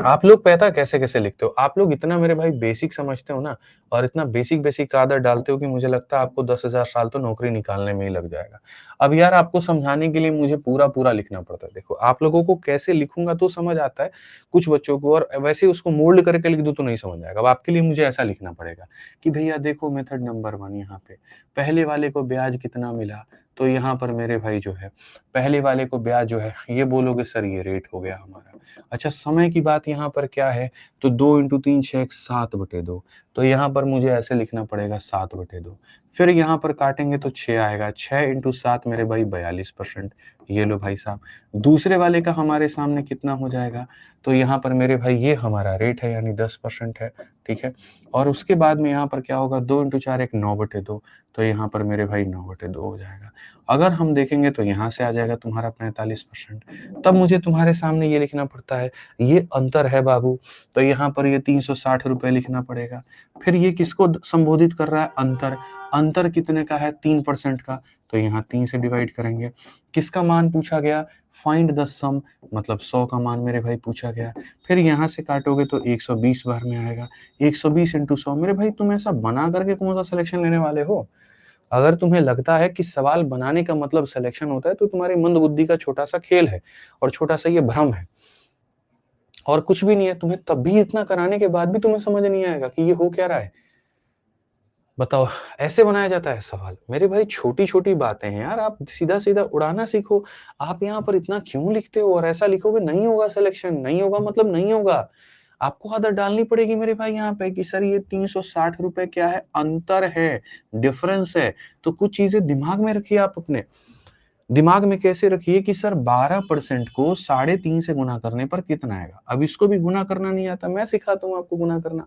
आप लोग पता है कैसे कैसे लिखते हो, आप लोग इतना मेरे भाई बेसिक समझते हो ना, और इतना बेसिक बेसिक का आदत डालते हो कि मुझे लगता है आपको 10,000 साल तो नौकरी निकालने में ही लग जाएगा। अब यार आपको समझाने के लिए मुझे पूरा पूरा लिखना पड़ता है। देखो आप लोगों को कैसे लिखूंगा तो समझ आता है कुछ बच्चों को, और वैसे उसको मोल्ड करके लिख दूं तो नहीं समझ आएगा। अब आपके लिए मुझे ऐसा लिखना पड़ेगा कि भैया देखो मेथड नंबर 1 यहाँ पे पहले वाले को ब्याज कितना मिला, तो यहाँ पर मेरे भाई जो है पहले वाले को ब्याज जो है ये बोलोगे सर ये रेट हो गया हमारा। अच्छा समय की बात यहाँ पर क्या है, तो 2 इंटू 3 6 7/2, तो यहाँ पर मुझे ऐसे लिखना पड़ेगा 7/2। फिर यहाँ पर काटेंगे तो 6 आएगा, 6 इंटू 7 मेरे भाई 42%। ये लो भाई साहब, दूसरे वाले का हमारे सामने कितना हो जाएगा, तो यहाँ पर मेरे भाई ये हमारा रेट है यानी 10% है। ठीक है, और उसके बाद में यहाँ पर क्या होगा 2 इंटू 4 एक 9/2, तो यहाँ पर मेरे भाई 9/2 हो जाएगा। अगर हम देखेंगे तो यहाँ से आ जाएगा तुम्हारा 45%। तब मुझे तुम्हारे सामने ये लिखना पड़ता है, ये अंतर है बाबू, तो यहाँ पर ये 360 रुपए लिखना पड़ेगा। फिर ये किसको संबोधित कर रहा है, अंतर, अंतर कितने का है 3% का, तो यहाँ 3 से डिवाइड करेंगे। किसका मान पूछा गया, फाइंड द सम, मतलब 100 का मान मेरे भाई पूछा गया। फिर यहाँ से काटोगे तो 120 बार में आएगा, 120 इंटू 100। मेरे भाई तुम ऐसा बना करके कौन सा सिलेक्शन लेने वाले हो। अगर तुम्हें लगता है कि सवाल बनाने का मतलब सिलेक्शन होता है तो तुम्हारी मंद बुद्धि का छोटा सा खेल है और छोटा सा ये भ्रम है, और कुछ भी नहीं है। तुम्हें तब भी इतना कराने के बाद भी तुम्हें समझ नहीं आएगा कि ये हो क्या रहा है। बताओ, ऐसे बनाया जाता है सवाल। मेरे भाई छोटी छोटी बातें हैं यार, आप सीधा सीधा उड़ाना सीखो। आप यहाँ पर इतना क्यों लिखते हो, और ऐसा लिखोगे नहीं होगा सिलेक्शन, नहीं होगा मतलब नहीं होगा। आपको आदत डालनी पड़ेगी मेरे भाई यहाँ पे कि सर ये 360 रुपए क्या है, अंतर है, डिफरेंस है। तो कुछ चीजें दिमाग में रखिए, आप अपने दिमाग में कैसे रखिए कि सर 12% को 3.5 से गुना करने पर कितना आएगा। अब इसको भी गुना करना नहीं आता, मैं सिखाता हूँ आपको गुना करना।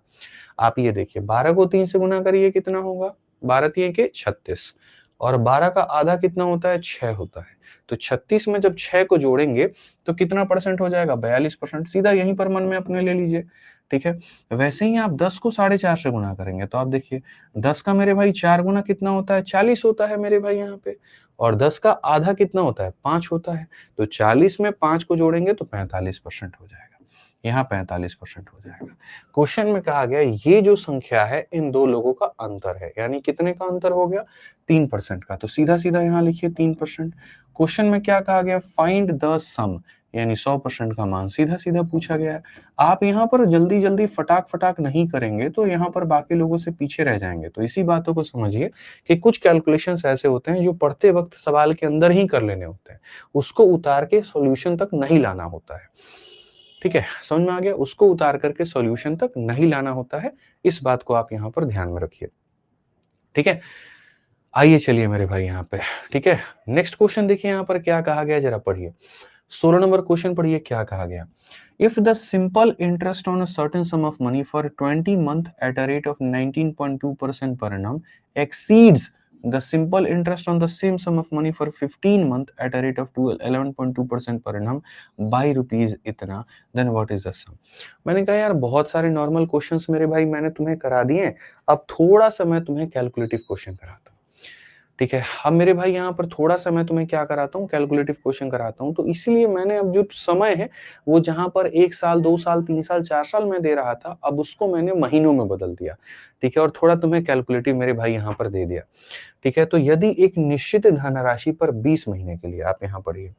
आप ये देखिए 12 को 3 से गुना करिए कितना होगा, 12 3 के 36, और 12 का आधा कितना होता है, 6 होता है। तो 36 में जब 6 को जोड़ेंगे तो कितना परसेंट हो जाएगा, 42%। सीधा यहीं पर मन में अपने ले लीजिए। ठीक है, वैसे ही आप 10 को 4.5 से गुना करेंगे तो आप देखिए 10 का मेरे भाई 4 गुना कितना होता है, 40 होता है मेरे भाई यहाँ पे, और 10 का आधा कितना होता है, 5 होता है। तो 40 में 5 को जोड़ेंगे तो 45% हो जाएगा, यहाँ 45% हो जाएगा। क्वेश्चन में कहा गया ये जो संख्या है इन दो लोगों का अंतर है, यानी कितने का अंतर हो गया, 3% का। तो सीधा सीधा यहाँ लिखिए 3%। क्वेश्चन में क्या कहा गया, फाइंड द सम, यानी 100% का मान सीधा सीधा पूछा गया है। आप यहाँ पर जल्दी जल्दी फटाक फटाक नहीं करेंगे तो यहाँ पर बाकी लोगों से पीछे रह जाएंगे। तो इसी बातों को समझिए कि कुछ कैलकुलेशंस ऐसे होते हैं जो पढ़ते वक्त सवाल के अंदर ही कर लेने होते हैं, उसको उतार के सॉल्यूशन तक नहीं लाना होता है। ठीक है, समझ में आ गया, उसको उतार करके सॉल्यूशन तक नहीं लाना होता है। इस बात को आप यहाँ पर ध्यान में रखिए। ठीक है, आइए चलिए मेरे भाई यहाँ पे। ठीक है, नेक्स्ट क्वेश्चन देखिए यहाँ पर क्या कहा गया, जरा पढ़िए। 16 नंबर क्वेश्चन पढ़िए क्या कहा गया। If the simple interest on a certain some of money for 20 month at a rate of 19.2% per annum exceeds the simple interest on the same sum of money for 15 month at a rate of 11.2% per annum by rupees इतना, then what is the sum। मैंने कहा यार बहुत सारे normal questions मेरे भाई मैंने तुम्हें करा दिए, अब थोड़ा सा मैं तुम्हें कैलकुलेटिव क्वेश्चन कराता हूँ। ठीक है, अब मेरे भाई यहाँ पर थोड़ा सा मैं तुम्हें क्या कराता हूँ, कैलकुलेटिव क्वेश्चन कराता हूँ। तो इसीलिए मैंने अब जो समय है वो जहां पर 1 साल 2 साल 3 साल 4 साल में दे रहा था, अब उसको मैंने महीनों में बदल दिया। ठीक है, और थोड़ा तुम्हें कैलकुलेटिव मेरे भाई यहाँ पर दे दिया। ठीक है, तो यदि एक निश्चित धनराशि पर 20 महीने के लिए, आप यहाँ पढ़िए,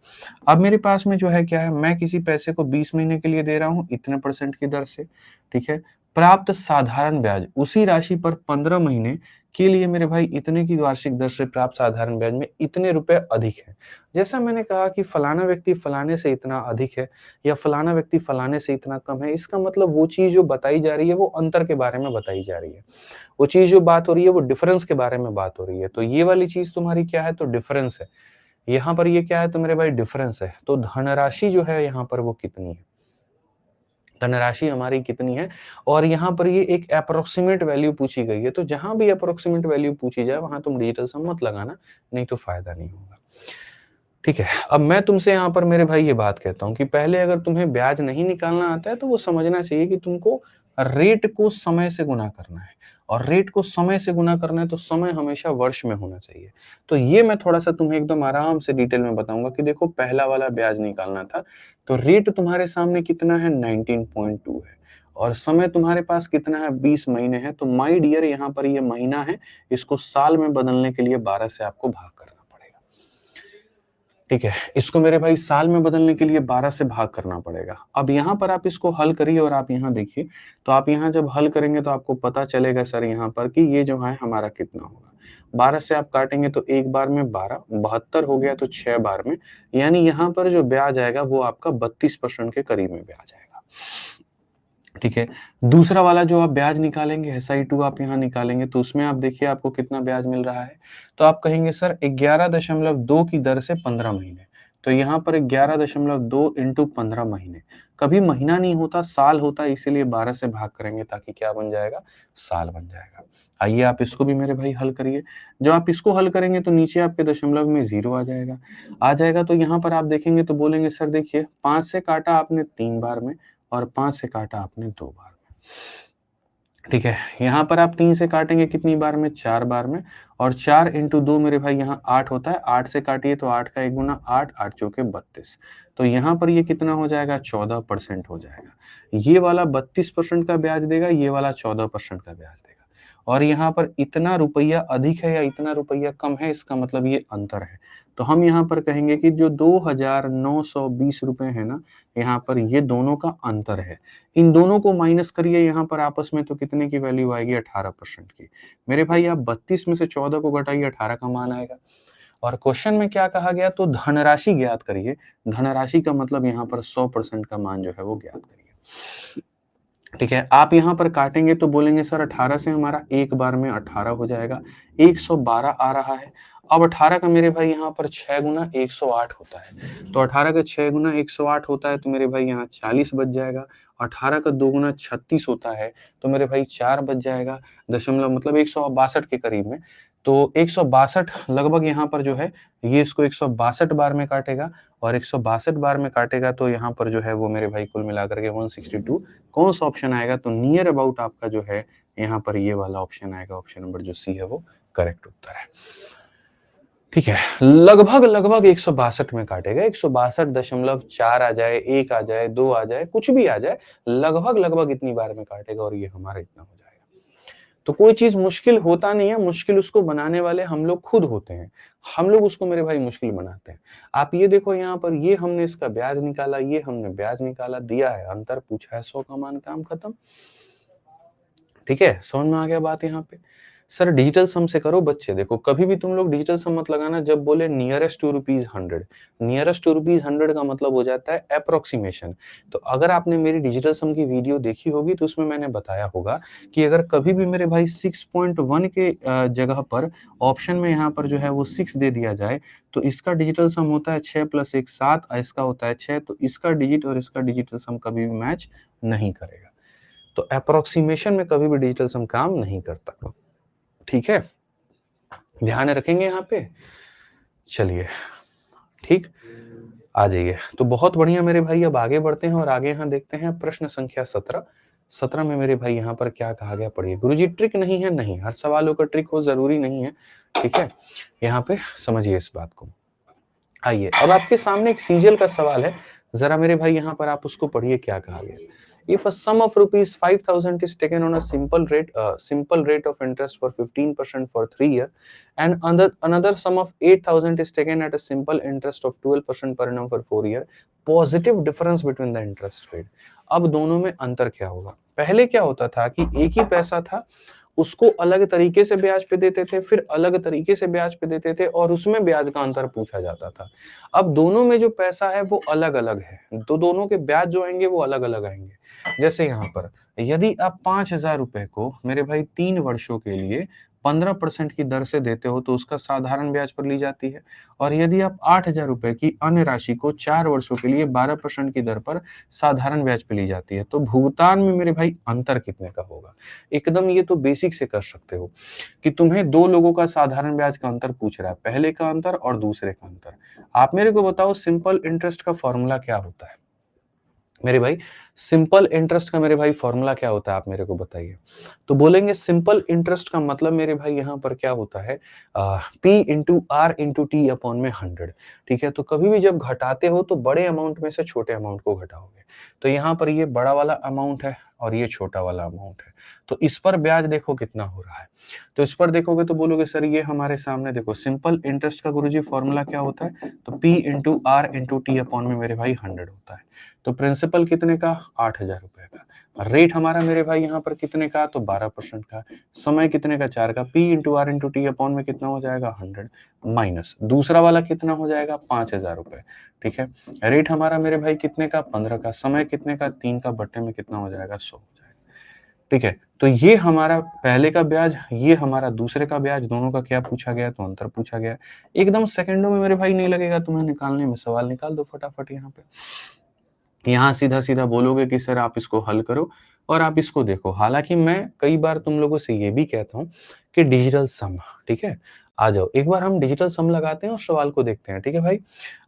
अब मेरे पास में जो है क्या है, मैं किसी पैसे को 20 महीने के लिए दे रहा हूँ इतने % की दर से। ठीक है, प्राप्त साधारण ब्याज उसी राशि पर 15 महीने के लिए मेरे भाई इतने की वार्षिक दर से प्राप्त साधारण ब्याज में इतने रुपए अधिक है। जैसा मैंने कहा कि फलाना व्यक्ति फलाने से इतना अधिक है या फलाना व्यक्ति फलाने से इतना कम है, इसका मतलब वो चीज जो बताई जा रही है वो अंतर के बारे में बताई जा रही है। वो चीज जो बात हो रही है वो डिफरेंस के बारे में बात हो रही है। तो ये वाली चीज तुम्हारी क्या है, तो डिफरेंस है। यहाँ पर ये क्या है, तो मेरे भाई डिफरेंस है। तो धनराशि जो है यहाँ पर वो कितनी है, धनराशि हमारी कितनी है, और यहाँ पर ये एक अप्रोक्सीमेट वैल्यू पूछी गई है। तो जहां भी अप्रोक्सीमेट वैल्यू पूछी जाए वहां तुम डिजिटल सम मत लगाना, नहीं तो फायदा नहीं होगा। ठीक है, अब मैं तुमसे यहाँ पर मेरे भाई ये बात कहता हूँ कि पहले अगर तुम्हें ब्याज नहीं निकालना आता है तो वो समझना चाहिए कि तुमको रेट को समय से गुना करना है, और रेट को समय से गुना करना है तो समय हमेशा वर्ष में होना चाहिए। तो ये मैं थोड़ा सा तुम्हें एकदम आराम से डिटेल में बताऊंगा कि देखो पहला वाला ब्याज निकालना था, तो रेट तुम्हारे सामने कितना है, 19.2 है, और समय तुम्हारे पास कितना है, 20 महीने है। तो माय डियर यहाँ पर ये महीना है, इसको साल में बदलने के लिए 12 से आपको भाग करना पड़ेगा। ठीक है, इसको मेरे भाई साल में बदलने के लिए 12 से भाग करना पड़ेगा। अब यहाँ पर आप इसको हल करिए और आप यहाँ देखिए, तो आप यहाँ जब हल करेंगे तो आपको पता चलेगा सर यहाँ पर कि ये जो है हमारा कितना होगा। 12 से आप काटेंगे तो एक बार में 12, 72 हो गया तो 6 बार में, यानी यहाँ पर जो ब्याज आएगा वो आपका 32% के करीब में ब्याज आएगा। ठीक है, दूसरा वाला जो आप ब्याज निकालेंगे SI2 आप यहाँ निकालेंगे, तो उसमें आप देखिए आपको कितना ब्याज मिल रहा है। तो आप कहेंगे सर 11.2 की दर से 15 महीने, तो यहाँ पर 11.2 इंटू 15 महीने, कभी महीना नहीं होता साल होता है, इसीलिए 12 से भाग करेंगे ताकि क्या बन जाएगा, साल बन जाएगा। आइए आप इसको भी मेरे भाई हल करिए। जब आप इसको हल करेंगे तो नीचे आपके दशमलव में 0 आ जाएगा। तो यहाँ पर आप देखेंगे तो बोलेंगे सर देखिए 5 से काटा आपने 3 बार में, और 5 से काटा आपने 2 बार में। ठीक है, यहाँ पर आप 3 से काटेंगे कितनी बार में, 4 बार में, और 4 इंटू 2 मेरे भाई यहाँ 8 होता है, 8 से काटिए तो 8 का 1 गुना 8, 8 चौके 32। तो यहाँ पर ये कितना हो जाएगा, 14% हो जाएगा। ये वाला 32% का ब्याज देगा, ये वाला 14% का ब्याज देगा। और यहाँ पर इतना रुपया अधिक है या इतना रुपया कम है, इसका मतलब ये अंतर है। तो हम यहाँ पर कहेंगे कि जो 2,920 रुपए है ना, यहाँ पर ये दोनों का अंतर है। इन दोनों को माइनस करिए यहाँ पर आपस में, तो कितने की वैल्यू आएगी, 18% की। मेरे भाई आप 32 में से 14 को घटाइए, 18 का मान आएगा। और क्वेश्चन में क्या कहा गया, तो धनराशि ज्ञात करिए। धनराशि का मतलब यहाँ पर 100% का मान जो है वो ज्ञात करिए। ठीक है, आप यहाँ पर काटेंगे तो बोलेंगे सर 18 से हमारा एक बार में 18 हो जाएगा, 112 आ रहा है। अब 18 का मेरे भाई यहाँ पर 6 गुना 108 होता है, तो 18 का 6 गुना 108 होता है, तो मेरे भाई यहाँ 40 बच जाएगा। 18 का 2 गुना 36 होता है, तो मेरे भाई 4 बच जाएगा, दशमलव मतलब 162 के करीब में। तो 162 लगभग यहाँ पर जो है, ये इसको 162 बार में काटेगा, और 162 बार में काटेगा तो यहाँ पर जो है वो मेरे भाई कुल मिलाकर के 162, कौन सा ऑप्शन आएगा, तो नियर अबाउट आपका जो है यहाँ पर ये वाला ऑप्शन आएगा, ऑप्शन नंबर जो सी है वो करेक्ट उत्तर है। ठीक है, लगभग लगभग 162 में काटेगा, 162.4 आ जाए, 1 आ जाए, 2 आ जाए, कुछ भी आ जाए, लगभग लगभग इतनी बार में काटेगा, और ये हमारा इतना हो जाएगा। तो कोई चीज मुश्किल होता नहीं है, मुश्किल उसको बनाने वाले हम लोग खुद होते हैं। हम लोग उसको मेरे भाई मुश्किल बनाते हैं। आप ये देखो यहाँ पर, ये हमने इसका ब्याज निकाला, ये हमने ब्याज निकाला, दिया है अंतर, पूछा है 100 का मान, काम खत्म। ठीक है, समझ में आ गया बात यहाँ पे। सर डिजिटल सम से करो बच्चे, देखो कभी भी तुम लोग डिजिटल सम मत लगाना जब बोले नियरेस्ट टू ₹100। नियरेस्ट टू ₹100 का मतलब हो जाता है अप्रोक्सीमेशन। तो अगर आपने मेरी डिजिटल सम की वीडियो देखी होगी तो उसमें मैंने बताया होगा कि अगर कभी भी मेरे भाई 6.1 के जगह पर ऑप्शन में यहाँ पर जो है वो 6 दे दिया जाए, तो इसका डिजिटल सम होता है 6 + 1 7, इसका होता है 6, तो इसका डिजिट और इसका डिजिटल सम कभी भी मैच नहीं करेगा। तो अप्रोक्सीमेशन में कभी भी डिजिटल सम काम नहीं करता। ठीक है, ध्यान रखेंगे यहाँ पे। चलिए, ठीक, आ जाइए। तो बहुत बढ़िया मेरे भाई, अब आगे बढ़ते हैं और आगे यहाँ देखते हैं प्रश्न संख्या 17। 17 में मेरे भाई यहाँ पर क्या कहा गया, पढ़िए। गुरुजी ट्रिक नहीं है, नहीं, हर सवालों का ट्रिक हो जरूरी नहीं है। ठीक है, यहाँ पे समझिए इस बात को। आइए, अब आपके सामने एक सीजीएल का सवाल है, जरा मेरे भाई यहाँ पर आप उसको पढ़िए क्या कहा गया। If a sum of rupees 5,000 is taken on a simple rate of interest for 15% for 3 years, and another sum of 8,000 is taken at a simple interest of 12% per annum for 4 years, positive difference between the interest rate. अब दोनों में अंतर क्या होगा? पहले क्या होता था कि एक ही पैसा था, उसको अलग तरीके से ब्याज पे देते थे, फिर अलग तरीके से ब्याज पे देते थे और उसमें ब्याज का अंतर पूछा जाता था। अब दोनों में जो पैसा है वो अलग-अलग है, तो दोनों के ब्याज जो आएंगे वो अलग-अलग आएंगे। जैसे यहाँ पर यदि आप 5,000 रुपए को मेरे भाई 3 वर्षों के लिए 15% की दर से देते हो तो उसका साधारण ब्याज पर ली जाती है, और यदि आप 8,000 रुपए की अन्य राशि को 4 वर्षों के लिए 12% की दर पर साधारण ब्याज पे ली जाती है, तो भुगतान में मेरे भाई अंतर कितने का होगा? एकदम ये तो बेसिक से कर सकते हो कि तुम्हें दो लोगों का साधारण ब्याज का अंतर पूछ रहा है, पहले का अंतर और दूसरे का अंतर। आप मेरे को बताओ सिंपल इंटरेस्ट का फॉर्मूला क्या होता है मेरे भाई? सिंपल इंटरेस्ट का मेरे भाई फॉर्मूला क्या होता है, आप मेरे को बताइए। तो बोलेंगे सिंपल इंटरेस्ट का मतलब मेरे भाई यहाँ पर क्या होता है, P into R into T upon में 100। ठीक है, तो कभी भी जब घटाते हो तो बड़े अमाउंट में से छोटे अमाउंट को घटाओगे। तो यहाँ पर ये बड़ा वाला अमाउंट है और ये छोटा वाला अमाउंट है, तो इस पर ब्याज देखो कितना हो रहा है। तो इस पर देखोगे तो बोलोगे सर ये हमारे सामने देखो सिंपल इंटरेस्ट का गुरुजी फॉर्मूला क्या होता है, तो P into R into T upon में मेरे भाई 100 होता है। तो प्रिंसिपल कितने का, 8,000 रुपए का। रेट हमारा मेरे भाई यहाँ पर कितने का, तो 12% का। समय कितने का, 4 का। P into R into T upon में कितना हो जाएगा, 100 माइनस दूसरा वाला कितना हो जाएगा, 5,000 रुपए। ठीक है, रेट हमारा मेरे भाई कितने का, 15 का। समय कितने का, 3 का, बट्टे में कितना हो जाएगा, 100 हो जाएगा। ठीक है, तो ये हमारा पहले का ब्याज, ये हमारा दूसरे का ब्याज, दोनों का क्या पूछा गया, तो अंतर पूछा गया। एकदम सेकंडों में मेरे भाई नहीं लगेगा तुम्हें निकालने में, सवाल निकाल दो फटाफट यहाँ पे। यहाँ सीधा सीधा बोलोगे कि सर आप इसको हल करो और आप इसको देखो। हालांकि मैं कई बार तुम लोगों से ये भी कहता हूँ कि डिजिटल सम, ठीक है, आ जाओ एक बार हम डिजिटल सम लगाते हैं और सवाल को देखते हैं। ठीक है भाई,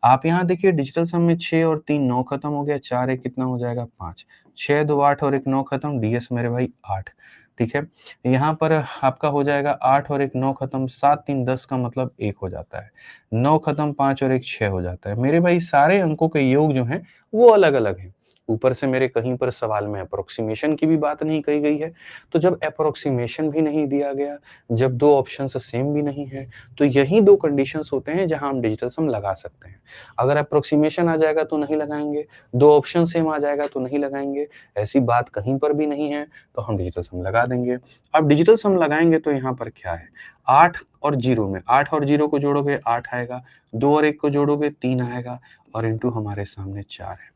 आप यहाँ देखिए डिजिटल सम में 6 और 3 9 खत्म हो गया, 4 1 कितना हो जाएगा, 5। 6 2 8 और 1 9 खत्म, डीएस मेरे भाई 8। ठीक है, यहाँ पर आपका हो जाएगा 8 और 1 9 खत्म, 7 3 10 का मतलब 1 हो जाता है। 9 खत्म, 5 और 1 6 हो जाता है। मेरे भाई सारे अंकों के योग जो हैं वो अलग-अलग हैं। ऊपर से मेरे कहीं पर सवाल में अप्रोक्सीमेशन की भी बात नहीं कही गई है। तो जब अप्रोक्सीमेशन भी नहीं दिया गया, जब 2 ऑप्शंस सेम भी नहीं है, तो यही 2 कंडीशंस होते हैं जहां हम डिजिटल सम लगा सकते हैं। अगर अप्रोक्सीमेशन आ जाएगा तो नहीं लगाएंगे, 2 ऑप्शन सेम आ जाएगा तो नहीं लगाएंगे, ऐसी बात कहीं पर भी नहीं है, तो हम डिजिटल सम लगा देंगे। अब डिजिटल सम लगाएंगे तो यहाँ पर क्या है, 8 और 0 में 8 और 0 को जोड़ोगे 8 आएगा, 2 और 1 को जोड़ोगे 3 आएगा और इंटू हमारे सामने 4 है।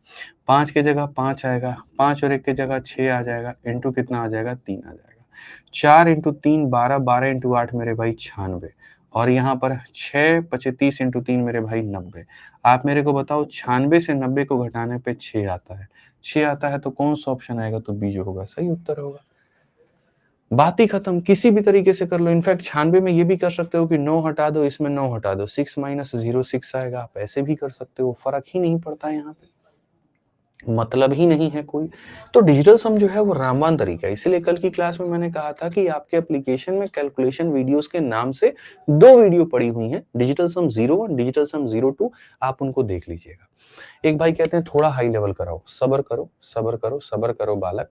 5 की जगह 5 आएगा, 5 और 1 की जगह 6 आ जाएगा, इंटू कितना आ जाएगा, 3 आ जाएगा। 4 इंटू 3 12, 12 इंटू 8 मेरे भाई 96, और यहाँ पर 6 पचे 30 इंटू 3 मेरे भाई 90। आप मेरे को बताओ 96 से 90 को घटाने पे 6 आता है, 6 आता है तो कौन सा ऑप्शन आएगा, तो बी जो होगा सही उत्तर होगा। बात ही खत्म, किसी भी तरीके से कर लो। इनफैक्ट 96 में ये भी कर सकते हो कि 9 हटा दो, इसमें 9 हटा दो, 6 माइनस 0 6 आएगा, आप ऐसे भी कर सकते हो, फर्क ही नहीं पड़ता है यहाँ पे, मतलब ही नहीं है कोई। तो डिजिटल सम जो है वो रामबाण तरीका है, इसीलिए कल की क्लास में मैंने कहा था कि आपके एप्लीकेशन में कैलकुलेशन वीडियोस के नाम से 2 वीडियो पड़ी हुई हैं, डिजिटल सम 01, डिजिटल सम 02, आप उनको देख लीजिएगा। एक भाई कहते हैं थोड़ा हाई लेवल कराओ, सब्र करो सब्र करो सब्र करो बालक,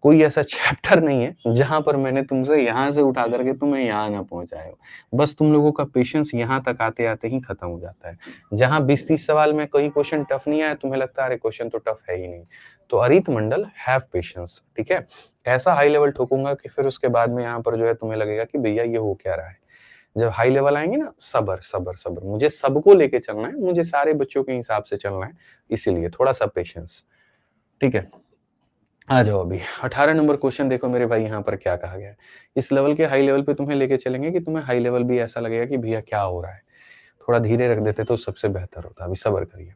कोई ऐसा चैप्टर नहीं है जहां पर मैंने तुमसे यहां से उठा करके तुम्हें यहां ना पहुंचाए हो। बस तुम लोगों का पेशेंस यहां तक आते आते ही खत्म हो जाता है। जहां 20-30 सवाल में कोई क्वेश्चन टफ नहीं आया, तुम्हें लगता है अरे क्वेश्चन तो टफ है ही नहीं, तो अरित मंडल हैव पेशेंस। ठीक है, ऐसा हाई लेवल ठोकूंगा कि फिर उसके बाद में यहाँ पर जो है तुम्हें लगेगा कि भैया ये हो क्या रहा है। जब हाई लेवल आएंगे ना, सबर सबर सबर, मुझे सबको लेके चलना है, मुझे सारे बच्चों के हिसाब से चलना है, इसीलिए थोड़ा सा पेशेंस। ठीक है, आ जाओ अभी 18 नंबर क्वेश्चन देखो मेरे भाई, यहाँ पर क्या कहा गया है। इस लेवल के हाई लेवल पे तुम्हें लेके चलेंगे कि तुम्हें हाई लेवल भी ऐसा लगेगा कि भैया क्या हो रहा है, थोड़ा धीरे रख देते तो सबसे बेहतर होता। अभी सब्र करिए,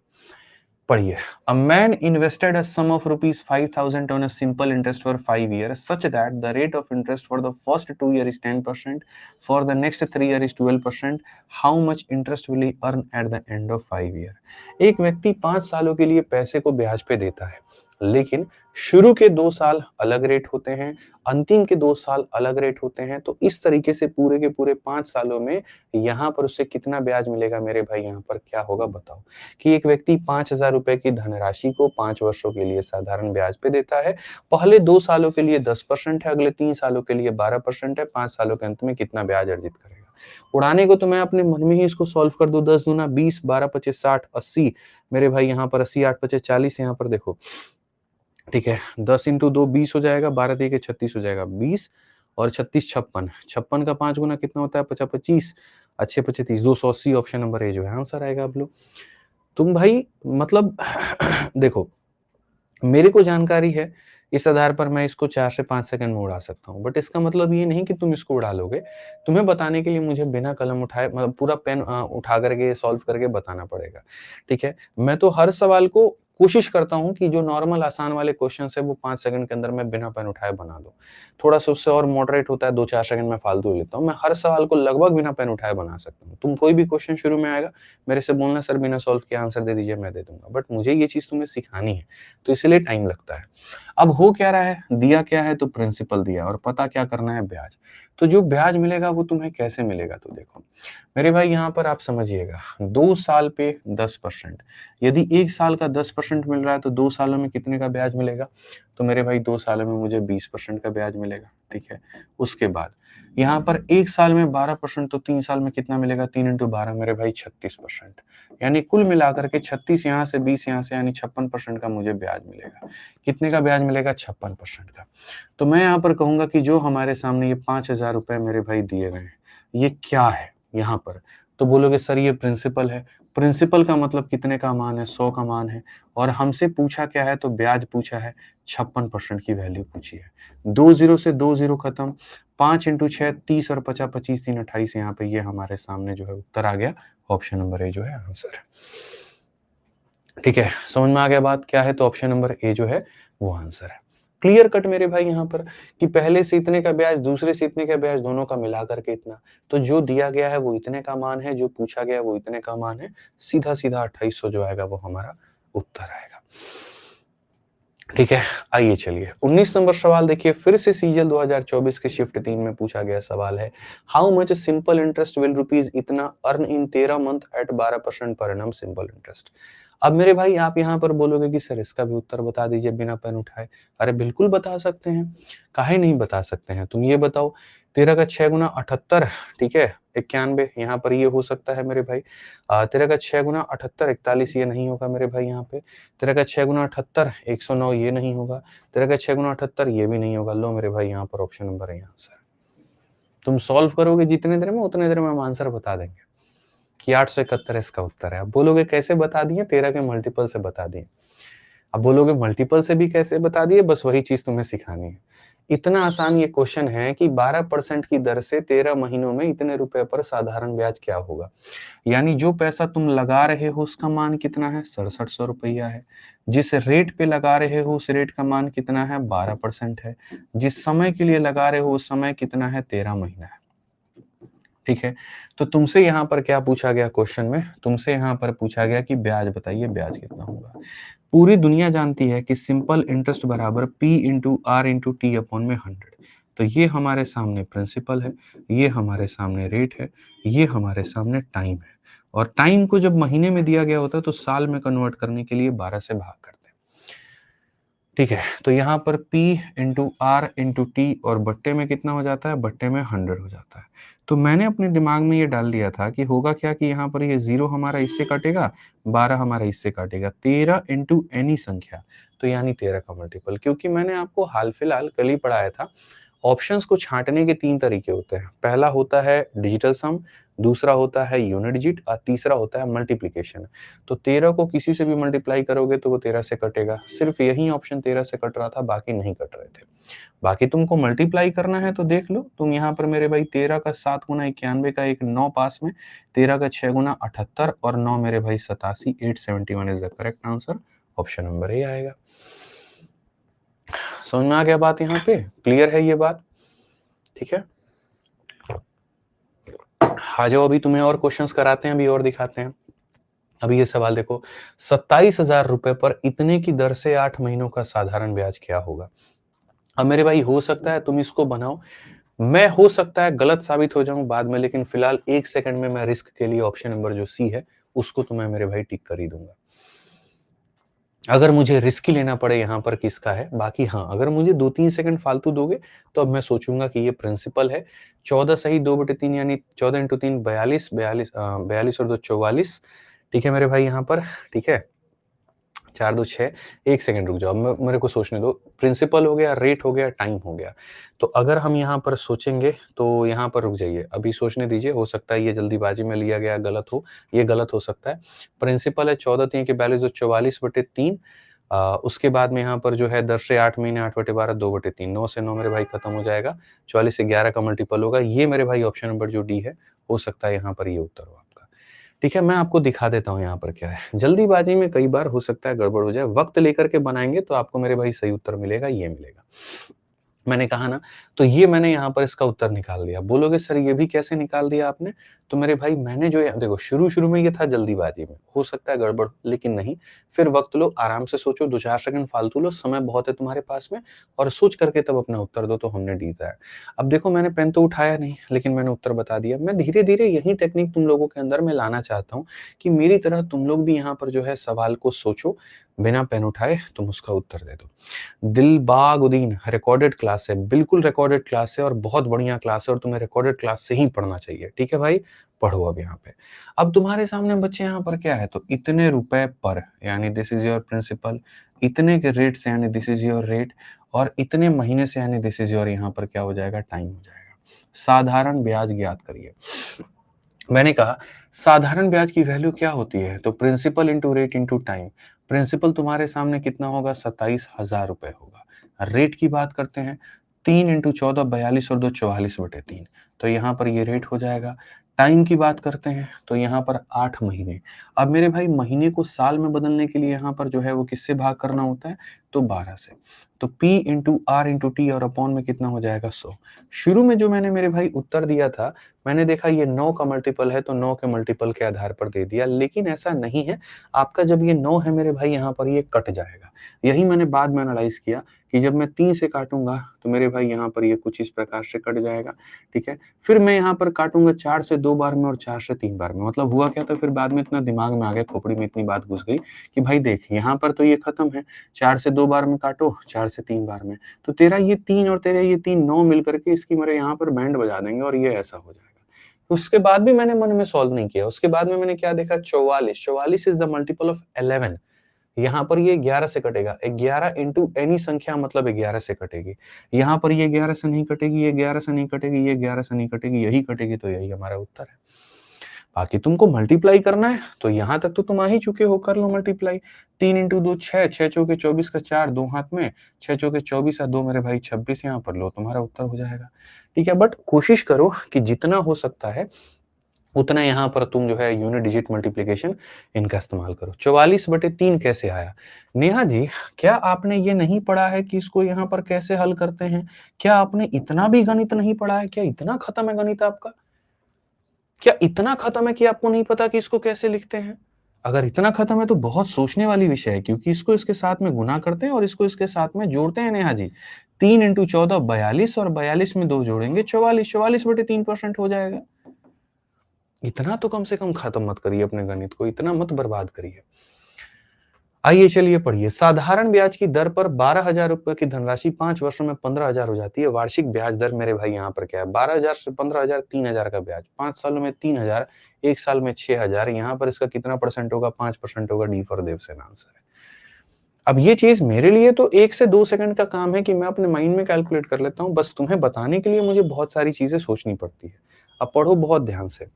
पढ़िए। A man invested a sum of rupees 5,000 on a simple interest for 5 years such that the rate of interest for the first 2 years is 10%, for the next 3 years is 12%, how much interest will he earn at the end of 5 years। एक व्यक्ति 5 सालों के लिए पैसे को ब्याज पे देता है, लेकिन शुरू के 2 साल अलग रेट होते हैं, अंतिम के 2 साल अलग रेट होते हैं। तो इस तरीके से पूरे के पूरे 5 सालों में यहाँ पर उससे कितना ब्याज मिलेगा मेरे भाई, यहाँ पर क्या होगा बताओ? कि एक व्यक्ति 5,000 रुपए की धनराशि को 5 वर्षों के लिए साधारण ब्याज पे देता है। पहले 2 सालों के लिए 10% है, अगले 3 सालों के लिए 12% है, 5 सालों के अंत में कितना ब्याज अर्जित करेगा? उड़ाने को तो मैं अपने मन में ही इसको सॉल्व कर दूं, 10 दूना 20, 12 पचे 60, 80 मेरे भाई, यहाँ पर 80, 8 पचे 40, यहाँ पर देखो, ठीक है, 10 इंटू 2 20 हो जाएगा, 12 दिए के 36 हो जाएगा, 20 और 36 56, 56 का 5 गुना कितना होता है, 50 25, अच्छे 25 30, 280 ऑप्शन नंबर ए जो है आंसर आएगा। आप लोग तुम भाई मतलब देखो, मेरे को जानकारी है, इस आधार पर मैं इसको 4 से 5 सेकंड में उड़ा सकता हूँ, बट इसका मतलब ये नहीं कि तुम इसको उड़ा लोगे। तुम्हें बताने के लिए मुझे बिना कलम उठाए मतलब पूरा पेन उठा करके सॉल्व करके बताना पड़ेगा, ठीक है? मैं तो हर सवाल को कोशिश करता हूँ कि जो नॉर्मल आसान वाले क्वेश्चंस है वो 5 सेकंड के अंदर मैं बिना पेन उठाए बना दूँ। थोड़ा-सा उससे और मॉडरेट होता है, 2-4 सेकंड में फालतू लेता हूँ। मैं हर सवाल को लगभग बिना पेन उठाए बना सकता हूँ। तुम कोई भी क्वेश्चन शुरू में आएगा, मेरे से बोलना सर बिना सॉल्व किए आंसर दे दीजिए, मैं दे दूँगा। बट मुझे ये चीज़ तुम्हें सिखानी है, तो इसलिए टाइम लगता है। अब हो क्या रहा है, दिया क्या है, तो प्रिंसिपल दिया और पता क्या करना है, ब्याज। तो जो ब्याज मिलेगा वो तुम्हें कैसे मिलेगा, तो देखो मेरे भाई, यहाँ पर आप समझिएगा, 2 साल पे 10%, यदि 1 साल का 10% मिल रहा है तो 2 सालों में कितने का ब्याज मिलेगा? तो मेरे भाई 2 सालों में मुझे 20% का ब्याज मिलेगा, ठीक है? उसके बाद यहाँ पर 1 साल में 12%, तो 3 साल में कितना मिलेगा, 3 इंटू 12 मेरे भाई 36%, यानी कुल मिलाकर के 36 यहाँ से 20 यहाँ से, यानी 56% का मुझे ब्याज मिलेगा। कितने का ब्याज मिलेगा? 56% का। तो मैं यहाँ पर कहूंगा कि जो हमारे सामने ये 5,000 रुपए मेरे भाई दिए गए हैं, ये क्या है यहाँ पर? तो बोलोगे सर ये प्रिंसिपल है। प्रिंसिपल का मतलब कितने का मान है? 100 का मान है। और हमसे पूछा क्या है? तो ब्याज पूछा है, 56% की वैल्यू पूछी है। 2 जीरो से 2 जीरो खत्म, 5 इंटू 6 30 और 50 25 3 28, यहाँ पे ये हमारे सामने जो है उत्तर आ गया, ऑप्शन नंबर ए जो है आंसर है। ठीक है, समझ में आ गया बात क्या है? तो ऑप्शन नंबर ए जो है वो आंसर है। क्लियर कट मेरे भाई यहाँ पर, कि पहले से इतने का ब्याज, दूसरे से इतने का ब्याज, दोनों का मिला करके इतना। तो जो दिया गया है वो इतने का मान है, जो पूछा गया है वो इतने का मान है। सीधा सीधा 2800 जो आएगा वो हमारा उत्तर आएगा। ठीक है, आइए चलिए 19 नंबर सवाल देखिए, फिर से सीजीएल 2024 के शिफ्ट 3 में पूछा गया सवाल है। How much simple interest will rupees इतना अर्न इन 13 मंथ एट 12% पर एनम सिंपल इंटरेस्ट। अब मेरे भाई आप यहाँ पर बोलोगे कि सर इसका भी उत्तर बता दीजिए बिना पेन उठाए। अरे बिल्कुल बता सकते हैं, काहे नहीं बता सकते हैं। तुम ये बताओ, 13 का 6 गुना 78, ठीक है, 91, यहाँ पर ये हो सकता है मेरे भाई। 13 का 6 गुना 78, 41, ये नहीं होगा मेरे भाई यहाँ पे। 13 का 6 गुना 78, 109, ये नहीं होगा। 13 का 6 गुना 78, ये भी नहीं होगा। लो मेरे भाई, यहाँ पर ऑप्शन नंबर है आंसर। तुम सॉल्व करोगे जितने देर में, उतने देर में हम आंसर बता देंगे कि 871 इसका उत्तर है। अब बोलोगे कैसे बता दिए? 13 के मल्टीपल से बता दिए। अब बोलोगे मल्टीपल से भी कैसे बता दिए? बस वही चीज तुम्हें सिखानी है। इतना आसान ये क्वेश्चन है कि 12% की दर से 13 महीनों में इतने रुपए पर साधारण ब्याज क्या होगा। यानी जो पैसा तुम लगा रहे हो उसका मान कितना है? 6700 रुपया है। जिस रेट पे लगा रहे हो उस रेट का मान कितना है? 12% है। जिस समय के लिए लगा रहे हो उस समय कितना है? 13 महीना है। ठीक है, तो तुमसे यहाँ पर क्या पूछा गया क्वेश्चन में? तुमसे यहाँ पर पूछा गया कि ब्याज बताइए, ब्याज कितना होगा। पूरी दुनिया जानती है कि सिंपल इंटरेस्ट बराबर P into R into T upon में 100। तो ये हमारे सामने प्रिंसिपल है, ये हमारे सामने रेट है, ये हमारे सामने टाइम है। और टाइम को जब महीने में दिया गया होता है तो साल में कन्वर्ट करने के लिए 12 से भाग करते हैं। ठीक है, तो यहाँ पर P into R into T और बट्टे में कितना हो जाता है? बट्टे में 100 हो जाता है। तो मैंने अपने दिमाग में ये डाल दिया था कि होगा क्या कि यहाँ पर ये 0 हमारा इससे काटेगा, 12 हमारा इससे काटेगा, 13 इंटू एनी संख्या, तो यानी 13 का मल्टीपल। क्योंकि मैंने आपको हाल फिलहाल कल ही पढ़ाया था, ऑप्शंस को छांटने के 3 तरीके होते हैं। पहला होता है डिजिटल सम, दूसरा होता है यूनिट डिजिट और तीसरा होता है मल्टीप्लिकेशन। तो 13 को किसी से भी मल्टीप्लाई करोगे तो वो 13 से कटेगा। सिर्फ यही ऑप्शन 13 से कट रहा था, बाकी नहीं कट रहे थे। बाकी तुमको मल्टीप्लाई करना है तो देख लो, तुम यहाँ पर मेरे भाई 13 का 7 गुना 91 का एक 9 पास में, 13 का 6 गुना 78 और 9 मेरे भाई 87, 871 is the correct answer. Option number A आएगा। समझ में आ गया बात? यहाँ पे क्लियर है ये बात? ठीक है, आ जाओ अभी तुम्हें और क्वेश्चंस कराते हैं, अभी और दिखाते हैं। अभी ये सवाल देखो, 27,000 रुपए पर इतने की दर से 8 महीनों का साधारण ब्याज क्या होगा? अब मेरे भाई हो सकता है तुम इसको बनाओ, मैं हो सकता है गलत साबित हो जाऊं बाद में, लेकिन फिलहाल 1 सेकंड में मैं रिस्क के लिए ऑप्शन नंबर जो सी है उसको तो मैं मेरे भाई टिक कर ही दूंगा। अगर मुझे रिस्क ही लेना पड़े यहाँ पर किसका है, बाकी हाँ, अगर मुझे 2-3 सेकंड फालतू दोगे तो अब मैं सोचूंगा कि ये प्रिंसिपल है। 14 सही 2/3 यानी 14 इंटू 3 42, 42 और 2 44। ठीक है मेरे भाई यहाँ पर, ठीक है, 4 2 6। 1 सेकंड रुक जाओ, अब मेरे को सोचने दो। प्रिंसिपल हो गया, रेट हो गया, टाइम हो गया। तो अगर हम यहाँ पर सोचेंगे तो यहाँ पर रुक जाइए, अभी सोचने दीजिए, हो सकता है ये जल्दीबाजी में लिया गया गलत हो, ये गलत हो सकता है। प्रिंसिपल है 14 3 के 42 44/3। उसके बाद में यहाँ पर जो है 10 से 8 महीने 8/12 2/3, 9 से 9 मेरे भाई खत्म हो जाएगा, 44 से 11 का मल्टीपल होगा। ये मेरे भाई ऑप्शन नंबर जो डी है, हो सकता है यहाँ पर ये उत्तर हो आपका। ठीक है, मैं आपको दिखा देता हूँ यहाँ पर क्या है। जल्दीबाजी में कई बार हो सकता है गड़बड़ हो जाए, वक्त लेकर के बनाएंगे तो आपको मेरे भाई सही उत्तर मिलेगा, ये मिलेगा। मैंने कहा ना, तो ये मैंने यहाँ पर इसका उत्तर निकाल दिया। बोलोगे सर ये भी कैसे निकाल दिया आपने? तो मेरे भाई मैंने जो देखो, शुरू-शुरू में ये था जल्दीबाजी में, हो सकता है गड़बड़, लेकिन नहीं। फिर वक़्त लो, आराम से सोचो, 2-4 सेकंड फालतू लो, समय बहुत है तुम्हारे पास में, और सोच करके तब अपना उत्तर दो, तो हमने जीता है। अब देखो मैंने पेन तो उठाया नहीं, लेकिन मैंने उत्तर बता दिया। मैं धीरे-धीरे यही टेक्निक तुम लोगों के अंदर मैं लाना चाहता हूँ कि मेरी तरह तुम लोग भी यहाँ पर जो है सवाल को सोचो, बिना पेन उठाए तुम उसका उत्तर दे दो। दिलबागुदीन रिकॉर्डेड क्लास है, बिल्कुल रिकॉर्डेड क्लास है और बहुत बढ़िया क्लास है, और तुम्हें रिकॉर्डेड क्लास से ही पढ़ना चाहिए। ठीक है भाई, पढ़ो अब यहाँ पे। अब तुम्हारे सामने बच्चे यहाँ पर क्या है, तो इतने रुपए पर यानी दिस इज योर प्रिंसिपल, इतने के रेट से यानी दिस इज योर रेट, और इतने महीने से यानी दिस इज योर यहाँ पर क्या हो जाएगा, टाइम हो जाएगा। साधारण ब्याज ज्ञात करिए। मैंने कहा साधारण ब्याज की वैल्यू क्या होती है, तो principal into rate into time. Principal तुम्हारे सामने कितना होगा, 27,000 रुपए होगा। रेट की बात करते हैं, 3 इंटू 14 42 और 2 44/3, तो यहाँ पर ये रेट हो जाएगा। टाइम की बात करते हैं तो यहाँ पर 8 महीने। अब मेरे भाई महीने को साल में बदलने के लिए यहाँ पर जो है वो किससे भाग करना होता है, तो 12 से। तो P into R into T और अपॉन में कितना हो जाएगा, 100। शुरू में जो मैंने मेरे भाई उत्तर दिया था, मैंने देखा ये 9 का मल्टीपल है तो 9 के मल्टीपल के आधार पर दे दिया, लेकिन ऐसा नहीं है। आपका जब ये 9 है मेरे भाई, यहाँ पर ये कट जाएगा। यही मैंने बाद में एनालाइज किया कि जब मैं 3 से काटूंगा तो मेरे भाई यहाँ पर ये कुछ इस प्रकार से कट जाएगा। ठीक है, फिर मैं यहाँ पर काटूंगा 4 से 2 बार में और 4 से 3 बार में। मतलब हुआ क्या था, फिर बाद में इतना दिमाग में आ गया, खोपड़ी में इतनी बात घुस गई कि भाई देख यहाँ पर तो ये खत्म है, 4 से 2 बार में काटो, 4 से 3 बार में, तो तेरा ये 3 और तेरा ये 3 9 मिल करके इसकी मेरे यहाँ पर बैंड बजा देंगे और ये ऐसा हो जाएगा। उसके बाद भी मैंने मन में सॉल्व नहीं किया। उसके बाद में मैंने क्या देखा, 44। 44 इज द मल्टीपल ऑफ 11। यहाँ पर ये 11 से कटेगा, 11 इंटू एनी संख्या मतलब 11 से कटेगी। यहाँ पर ये 11 से नहीं कटेगी, ये 11 से नहीं कटेगी, ये 11 से नहीं कटेगी, यही कटेगी, तो यही हमारा उत्तर है। बाकी तुमको मल्टीप्लाई करना है तो यहाँ तक तो तुम आ ही चुके हो, कर लो मल्टीप्लाई। 3 इंटू 2 6, 6 चौके 24 का 4 2 हाथ में, 6 चौके 24 और 2 मेरे भाई 26, यहाँ पर लो तुम्हारा उत्तर हो जाएगा। ठीक है, बट कोशिश करो कि जितना हो सकता है उतना यहाँ पर तुम जो है यूनिट डिजिट मल्टीप्लिकेशन इनका इस्तेमाल करो। 44/3 कैसे आया? नेहा जी, क्या आपने ये नहीं पढ़ा है कि इसको यहाँ पर कैसे हल करते हैं? क्या आपने इतना भी गणित नहीं पढ़ा है? क्या इतना खत्म है गणित आपका? क्या इतना खत्म है कि आपको नहीं पता कि इसको कैसे लिखते हैं? अगर इतना खत्म है तो बहुत सोचने वाली विषय है, क्योंकि इसको इसके साथ में गुना करते हैं और इसको इसके साथ में जोड़ते हैं नेहा जी। 3 इंटू 14 42 और 42 में 2 जोड़ेंगे 44, 44/3% हो जाएगा। इतना तो कम से कम खत्म मत करिए अपने गणित को, इतना मत बर्बाद करिए। आइए चलिए पढ़िए। साधारण ब्याज की दर पर 12,000 रुपए की धनराशि 5 वर्षों में 15,000 हो जाती है। वार्षिक ब्याज दर मेरे भाई यहाँ पर क्या है, 12,000 से 15,000, 3,000 का ब्याज, 5 सालों में 3,000, 1 साल में 6,000। यहाँ पर इसका कितना परसेंट होगा, 5% होगा। डी फॉर देवसेन आंसर है। अब ये चीज मेरे लिए तो 1 से 2 सेकंड का काम है कि मैं अपने माइंड में कैलकुलेट कर लेता हूँ, बस तुम्हें बताने के लिए मुझे बहुत सारी चीजें सोचनी पड़ती है। अब पढ़ो बहुत ध्यान से।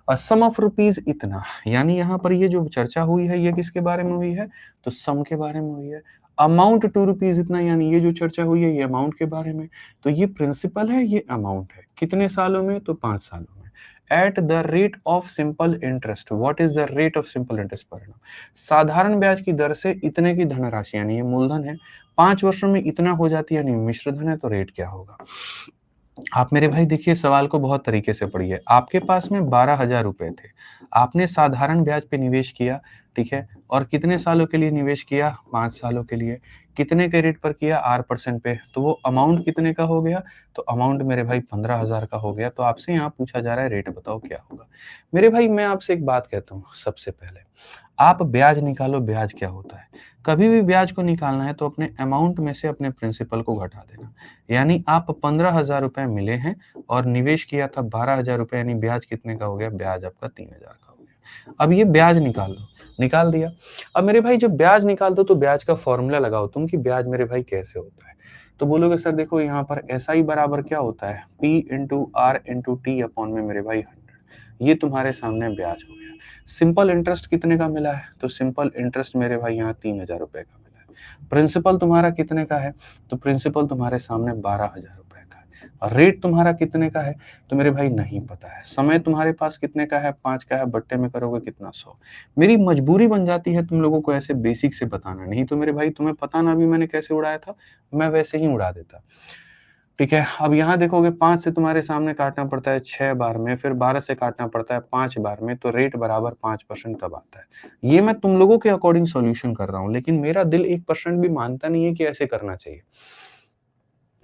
सम ऑफ रुपीज इतना, यानी यहाँ पर ये जो चर्चा हुई है ये किसके बारे में हुई है, तो सम के बारे में हुई है। अमाउंट 2 रुपीज इतना, यानी ये जो चर्चा हुई है ये अमाउंट के बारे में। तो ये प्रिंसिपल है, ये अमाउंट है। कितने सालों में, तो 5 सालों में। At the rate of simple interest, what is the rate of simple interest per annum? साधारण ब्याज की दर से इतने की धनराशि, यानी ये मूलधन है, 5 वर्षों में इतना हो जाती है, यानी मिश्र धन है, तो रेट क्या होगा? आप मेरे भाई देखिए सवाल को बहुत तरीके से पढ़िए। आपके पास में 12,000 रुपए थे। आपने साधारण ब्याज पे निवेश किया, ठीक है? और कितने सालों के लिए निवेश किया? 5 सालों के लिए। कितने के रेट पर किया? 8% पे। तो वो अमाउंट कितने का हो गया? तो अमाउंट मेरे भाई 15,000 का हो गया। तो आपसे यहाँ पूछा जा रहा है रेट बताओ क्या होगा? मेरे भाई मैं आपसे एक बात कहता हूँ सबसे पहले, आप ब्याज निकालो, ब्याज क्या होता है? कभी भी ब्याज को निकालना है तो अपने अमाउंट में से अपने प्रिंसिपल को घटा देना। यानी आप 15,000 रुपए मिले हैं और निवेश किया था 12,000 रुपए, यानी ब्याज कितने का हो गया? ब्याज आपका 3,000 का हो गया। अब ये ब्याज निकाल लो, निकाल दिया। अब मेरे भाई जब ब्याज निकाल दो तो ब्याज का फॉर्मूला लगाओ तुम कि ब्याज मेरे भाई कैसे होता है। तो बोलोगे सर देखो यहाँ पर SI बराबर क्या होता है? P into R into T upon में मेरे भाई 100। ये तुम्हारे सामने ब्याज हो गया। सिंपल इंटरेस्ट कितने का मिला है? तो सिंपल इंटरेस्ट मेरे भाई यहाँ 3,000 रुपए का मिला है। प्रिंसिपल तुम्हारा कितने का है? तो प्रिंसिपल तुम्हारे सामने 12,000 रुपए का है। और रेट तुम्हारा कितने का है? तो मेरे भाई नहीं पता है। समय तुम्हारे पास कितने का है? 5 का है। बट्टे में करोगे कितना? 100। मेरी मजबूरी बन जाती है तुम लोगों को ऐसे बेसिक से बताना, नहीं तो मेरे भाई तुम्हें पता ना भी मैंने कैसे उड़ाया था, मैं वैसे ही उड़ा देता। ठीक है, अब यहाँ देखोगे 5 से तुम्हारे सामने काटना पड़ता है 6 बार में, फिर 12 से काटना पड़ता है 5 बार में, तो रेट बराबर 5% तब आता है। ये मैं तुम लोगों के अकॉर्डिंग सॉल्यूशन कर रहा हूँ, लेकिन मेरा दिल 1% भी मानता नहीं है कि ऐसे करना चाहिए।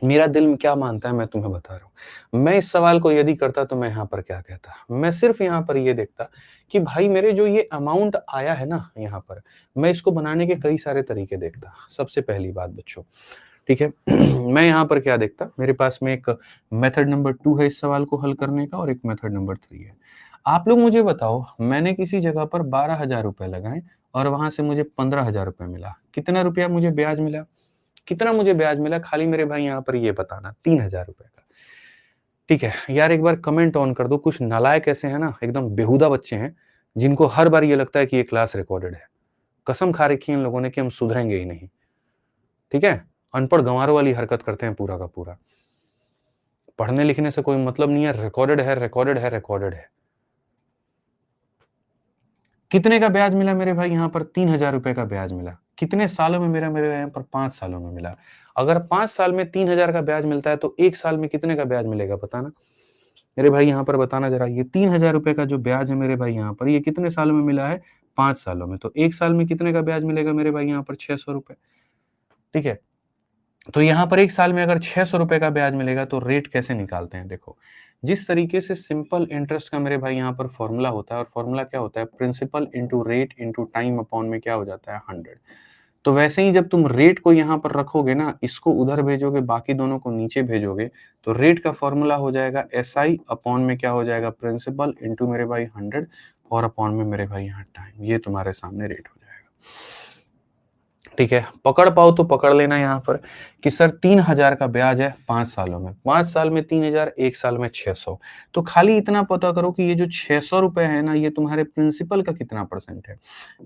मेरा दिल क्या मानता है मैं तुम्हें बता रहा हूँ। मैं इस सवाल को यदि करता तो मैं यहाँ पर क्या कहता? मैं सिर्फ यहाँ पर ये देखता कि भाई मेरे जो ये अमाउंट आया है ना यहाँ पर, मैं इसको बनाने के कई सारे तरीके देखता। सबसे पहली बात बच्चों, ठीक है? मैं यहाँ पर क्या देखता, मेरे पास में एक मेथड नंबर 2 है इस सवाल को हल करने का और एक मेथड नंबर 3 है। आप लोग मुझे बताओ, मैंने किसी जगह पर 12,000 रुपए लगाए और वहां से मुझे 15,000 रुपए मिला। कितना रुपया मुझे ब्याज मिला? कितना मुझे ब्याज मिला? खाली मेरे भाई यहाँ पर ये बताना, 3,000 रुपए का। ठीक है यार, एक बार कमेंट ऑन कर दो। कुछ नालायक ऐसे हैं ना, एकदम बेहुदा बच्चे हैं, जिनको हर बार ये लगता है कि ये क्लास रिकॉर्डेड है। कसम खा रखी है इन लोगों ने कि हम सुधरेंगे ही नहीं। ठीक है, अनपढ़ गंवारों वाली हरकत करते हैं पूरा का पूरा। पढ़ने लिखने से कोई मतलब नहीं है, रिकॉर्डेड है, रिकॉर्डेड है, रिकॉर्डेड है। कितने का ब्याज मिला मेरे भाई? यहाँ पर 3,000 रुपए का ब्याज मिला। कितने सालों में मेरा? मेरे यहाँ पर 5 सालों में मिला। अगर 5 साल में 3,000 का ब्याज मिलता है तो 1 साल में कितने का ब्याज मिलेगा बताना मेरे भाई? यहाँ पर बताना जरा। ये 3,000 रुपए का जो ब्याज है मेरे भाई यहाँ पर, ये कितने सालों में मिला है? 5 सालों में। तो 1 साल में कितने का ब्याज मिलेगा मेरे भाई? यहाँ पर 600 रुपए। ठीक है, तो यहाँ पर 1 साल में अगर 600 रुपए का ब्याज मिलेगा तो रेट कैसे निकालते हैं? देखो, जिस तरीके से सिंपल इंटरेस्ट का मेरे भाई यहाँ पर फॉर्मूला होता है, और फॉर्मूला क्या होता है? Principal into rate into time upon में क्या हो जाता है? 100। तो वैसे ही जब तुम रेट को यहाँ पर रखोगे ना, इसको उधर भेजोगे, बाकी दोनों को नीचे भेजोगे, तो रेट का फॉर्मूला हो जाएगा SI अपॉन में क्या हो जाएगा? प्रिंसिपल इंटू मेरे भाई 100 और अपॉन में मेरे भाई यहाँ टाइम। ये तुम्हारे सामने रेट हो जाएगा। ठीक है, पकड़ पाओ तो पकड़ लेना यहाँ पर कि सर 3,000 का ब्याज है 5 सालों में। 5 साल में 3,000, 1 साल में 600। तो खाली इतना पता करो कि ये जो 600 रुपए है ना, ये तुम्हारे प्रिंसिपल का कितना परसेंट है?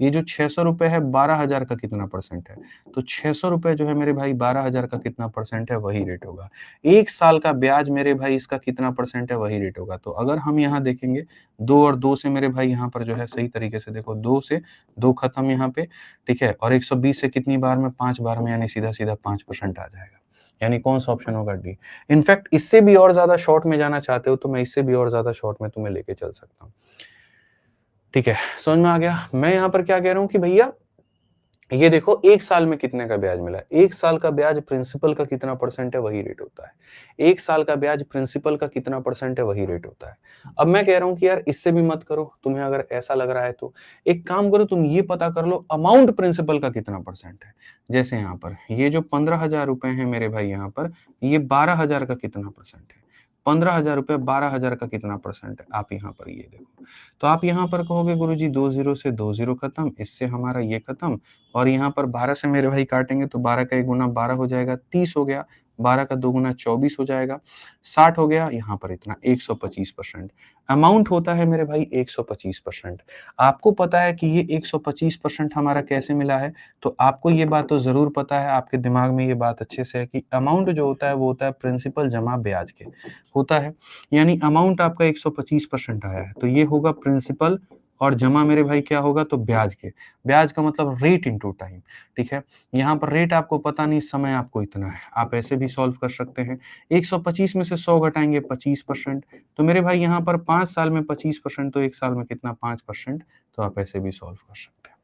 ये जो 600 रुपए है 12,000 का कितना परसेंट है? तो 600 रुपए जो है मेरे भाई 12,000 का कितना परसेंट है? वही रेट होगा। 1 साल का ब्याज मेरे भाई इसका कितना परसेंट है? वही रेट होगा। तो अगर हम यहाँ देखेंगे 2 और 2 से मेरे भाई यहाँ पर जो है सही तरीके से देखो, 2 से 2 खत्म यहाँ पे। ठीक है, और 120 से कितनी बार में? 5 बार में, यानी सीधा सीधा 5% आ जाएगा। यानी कौन सा ऑप्शन होगा? डी। इनफैक्ट इससे भी और ज्यादा शॉर्ट में जाना चाहते हो तो मैं इससे भी और ज्यादा शॉर्ट में तुम्हें लेके चल सकता हूँ। ठीक है, समझ में आ गया? मैं यहाँ पर क्या कह रहा हूँ कि भैया ये देखो 1 साल में कितने का ब्याज मिला? 1 साल का ब्याज प्रिंसिपल का कितना परसेंट है? वही रेट होता है। 1 साल का ब्याज प्रिंसिपल का कितना परसेंट है? वही रेट होता है। अब मैं कह रहा हूं कि यार इससे भी मत करो, तुम्हें अगर ऐसा लग रहा है तो एक काम करो, तुम ये पता कर लो अमाउंट प्रिंसिपल का कितना परसेंट है। जैसे यहाँ पर ये जो 15,000 रुपए है मेरे भाई, यहाँ पर ये 12,000 का कितना परसेंट है? 15,000 रुपए 12,000 का कितना परसेंट है? आप यहाँ पर ये देखो, तो आप यहाँ पर कहोगे गुरुजी 2 जीरो से 2 जीरो खत्म, इससे हमारा ये खत्म, और यहाँ पर 12 से मेरे भाई काटेंगे तो 12 का 1 गुना 12 हो जाएगा, 30 हो गया, 12 का 2 गुना 24 हो जाएगा, 60 हो गया, यहाँ पर इतना 125%। अमाउंट होता है मेरे भाई 125%। आपको पता है कि ये 125% हमारा कैसे मिला है? तो आपको ये बात तो जरूर पता है, आपके दिमाग में ये बात अच्छे से है कि अमाउंट जो होता है वो होता है प्रिंसिपल जमा ब्याज के होता है। यानी अमाउंट आपका 125% आया है, तो ये होगा प्रिंसिपल और जमा मेरे भाई क्या होगा, तो ब्याज के, ब्याज का मतलब रेट इनटू टाइम, ठीक है। यहाँ पर रेट आपको पता नहीं, समय आपको इतना है, आप ऐसे भी सॉल्व कर सकते हैं। 125 में से 100 घटाएंगे 25%, तो मेरे भाई यहाँ पर 5 साल में 25%, तो 1 साल में कितना, 5%, तो आप ऐसे भी सॉल्व कर सकते हैं।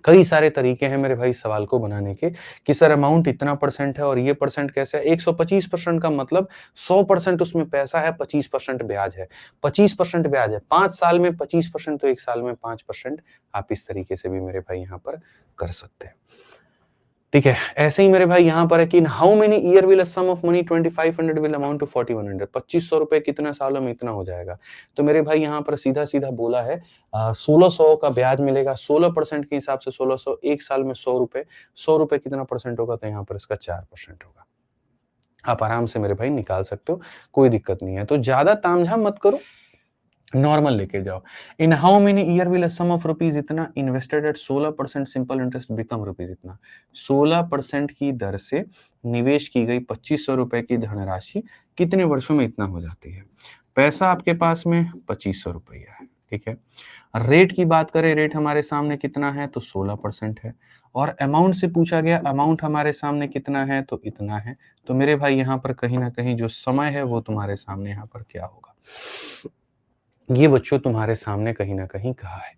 कई सारे तरीके हैं मेरे भाई सवाल को बनाने के कि सर अमाउंट इतना परसेंट है और ये परसेंट कैसे है। 125% का मतलब 100% उसमें पैसा है, 25% ब्याज है, 25% ब्याज है, 5 साल में 25%, तो 1 साल में 5%। आप इस तरीके से भी मेरे भाई यहाँ पर कर सकते हैं, ठीक है। ऐसे ही मेरे भाई यहाँ पर है कि how many year will a sum of money 2500 will amount to 4100, 2500 रुपए कितने सालों में इतना हो जाएगा। तो मेरे भाई यहाँ पर सीधा सीधा बोला है 1600 का ब्याज मिलेगा, 16% के हिसाब से 1600, एक साल में 100 रुपए, 100 रुपए कितना परसेंट होगा, तो यहाँ पर इसका 4% होगा। आप आराम से मेरे भाई निकाल सकते हो, कोई दिक्कत नहीं है। तो ज्यादा तामझाम मत करो, नॉर्मल लेके जाओ। In how many year will a sum of rupees इतना invested at 16% simple interest become rupees इतना, 16% की दर से निवेश की गई 2500 रुपए की धनराशि कितने वर्षों में इतना हो जाती है। पैसा आपके पास में 2500 रुपया है, ठीक है। रेट की बात करें, रेट हमारे सामने कितना है, तो 16% है, और अमाउंट से पूछा गया, अमाउंट हमारे सामने कितना है, तो इतना है। तो मेरे भाई यहाँ पर कहीं ना कहीं जो समय है वो तुम्हारे सामने यहाँ पर क्या होगा, ये बच्चों तुम्हारे सामने कहीं ना कहीं कहा है,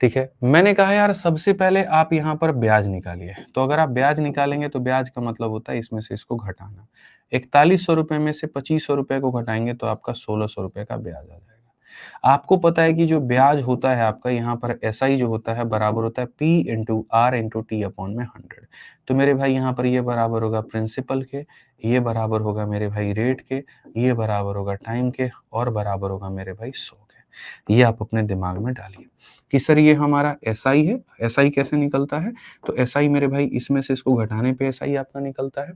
ठीक है। मैंने कहा यार सबसे पहले आप यहाँ पर ब्याज निकालिए, तो अगर आप ब्याज निकालेंगे तो ब्याज का मतलब होता है इसमें से इसको घटाना। 4100 रुपए में से 2500 रुपए को घटाएंगे तो आपका 1600 रुपए का ब्याज आ जाएगा। आपको पता है कि जो ब्याज होता है आपका यहाँ पर एसआई जो होता है बराबर होता है P into R into T upon में 100। तो मेरे भाई यहाँ पर ये बराबर होगा प्रिंसिपल के, ये बराबर होगा मेरे भाई रेट के, ये बराबर होगा टाइम के, और बराबर होगा मेरे भाई 100 के। ये आप अपने दिमाग में डालिए कि सर ये हमारा एसआई है, एसआई कैसे निकलता है, तो एसआई मेरे भाई इसमें से इसको घटाने पे एसआई आपका निकलता है,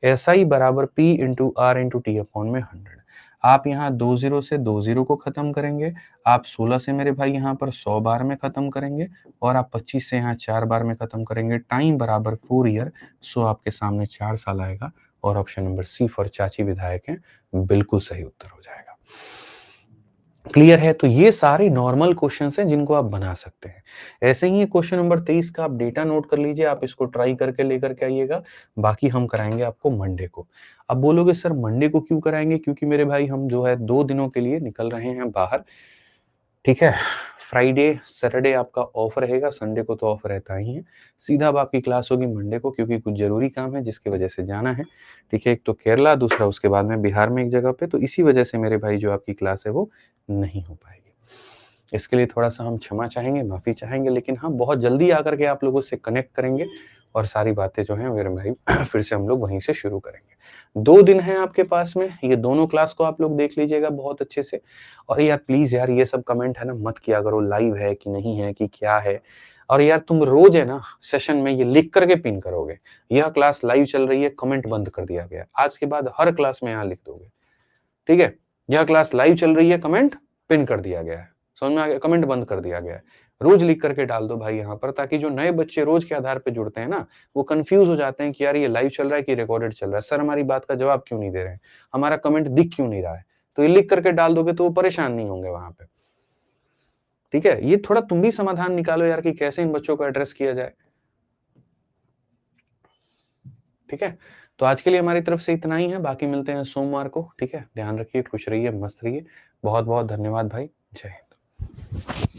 एसआई बराबर P into R into T upon में 100। आप यहाँ 20 से 20 को खत्म करेंगे, आप 16 से मेरे भाई यहाँ पर 100 बार में खत्म करेंगे, और आप 25 से यहाँ 4 बार में खत्म करेंगे। टाइम बराबर 4 ईयर, सो आपके सामने 4 साल आएगा, और ऑप्शन नंबर सी फॉर चाची विधायक है बिल्कुल सही उत्तर हो जाएगा। क्लियर है। तो ये सारे नॉर्मल क्वेश्चंस हैं जिनको आप बना सकते हैं। ऐसे ही क्वेश्चन नंबर 23 का आप डेटा नोट कर लीजिए, आप इसको ट्राई करके लेकर के आइएगा, बाकी हम कराएंगे आपको मंडे को। अब बोलोगे सर मंडे को क्यों कराएंगे, क्योंकि मेरे भाई हम जो है 2 दिनों के लिए निकल रहे हैं बाहर, ठीक है। फ्राइडे सैटरडे आपका ऑफ रहेगा, संडे को तो ऑफ रहता ही है। सीधा अब आपकी क्लास होगी मंडे को, क्योंकि कुछ जरूरी काम है जिसकी वजह से जाना है, ठीक है। एक तो केरला, दूसरा उसके बाद में बिहार में एक जगह पे, तो इसी वजह से मेरे भाई जो आपकी क्लास है वो नहीं हो पाएगी। इसके लिए थोड़ा सा हम क्षमा चाहेंगे, माफी चाहेंगे, लेकिन हाँ बहुत जल्दी आकर के आप लोगों से कनेक्ट करेंगे, और सारी बातें जो हैं मेरे भाई फिर से हम लोग वहीं से शुरू करेंगे। 2 दिन हैं आपके पास में, ये दोनों क्लास को आप लोग देख लीजिएगा बहुत अच्छे से। और यार प्लीज यार ये सब कमेंट है ना मत किया करो, लाइव है कि नहीं है कि क्या है। और यार तुम रोज है ना सेशन में ये लिख करके पिन करोगे, यह क्लास लाइव चल रही है, कमेंट बंद कर दिया गया, आज के बाद हर क्लास में यहाँ लिख दोगे, ठीक है। यह क्लास लाइव चल रही है, कमेंट पिन कर दिया गया है, समझ में आ गया, कमेंट बंद कर दिया गया है। रोज लिख करके डाल दो भाई यहाँ पर, ताकि जो नए बच्चे रोज के आधार पे जुड़ते हैं ना, वो कंफ्यूज हो जाते हैं कि यार ये लाइव चल रहा है कि रिकॉर्डेड चल रहा है, सर हमारी बात का जवाब क्यों नहीं दे रहे हैं, हमारा कमेंट दिख क्यों नहीं रहा है। तो ये लिख करके डाल दोगे तो वो परेशान नहीं होंगे वहां पे, ठीक है। ये थोड़ा तुम भी समाधान निकालो यार कि कैसे इन बच्चों को एड्रेस किया जाए, ठीक है। तो आज के लिए हमारी तरफ से इतना ही है, बाकी मिलते हैं सोमवार को, ठीक है। ध्यान रखिए, खुश रहिए, मस्त रहिए। बहुत बहुत धन्यवाद भाई, जय हिंद।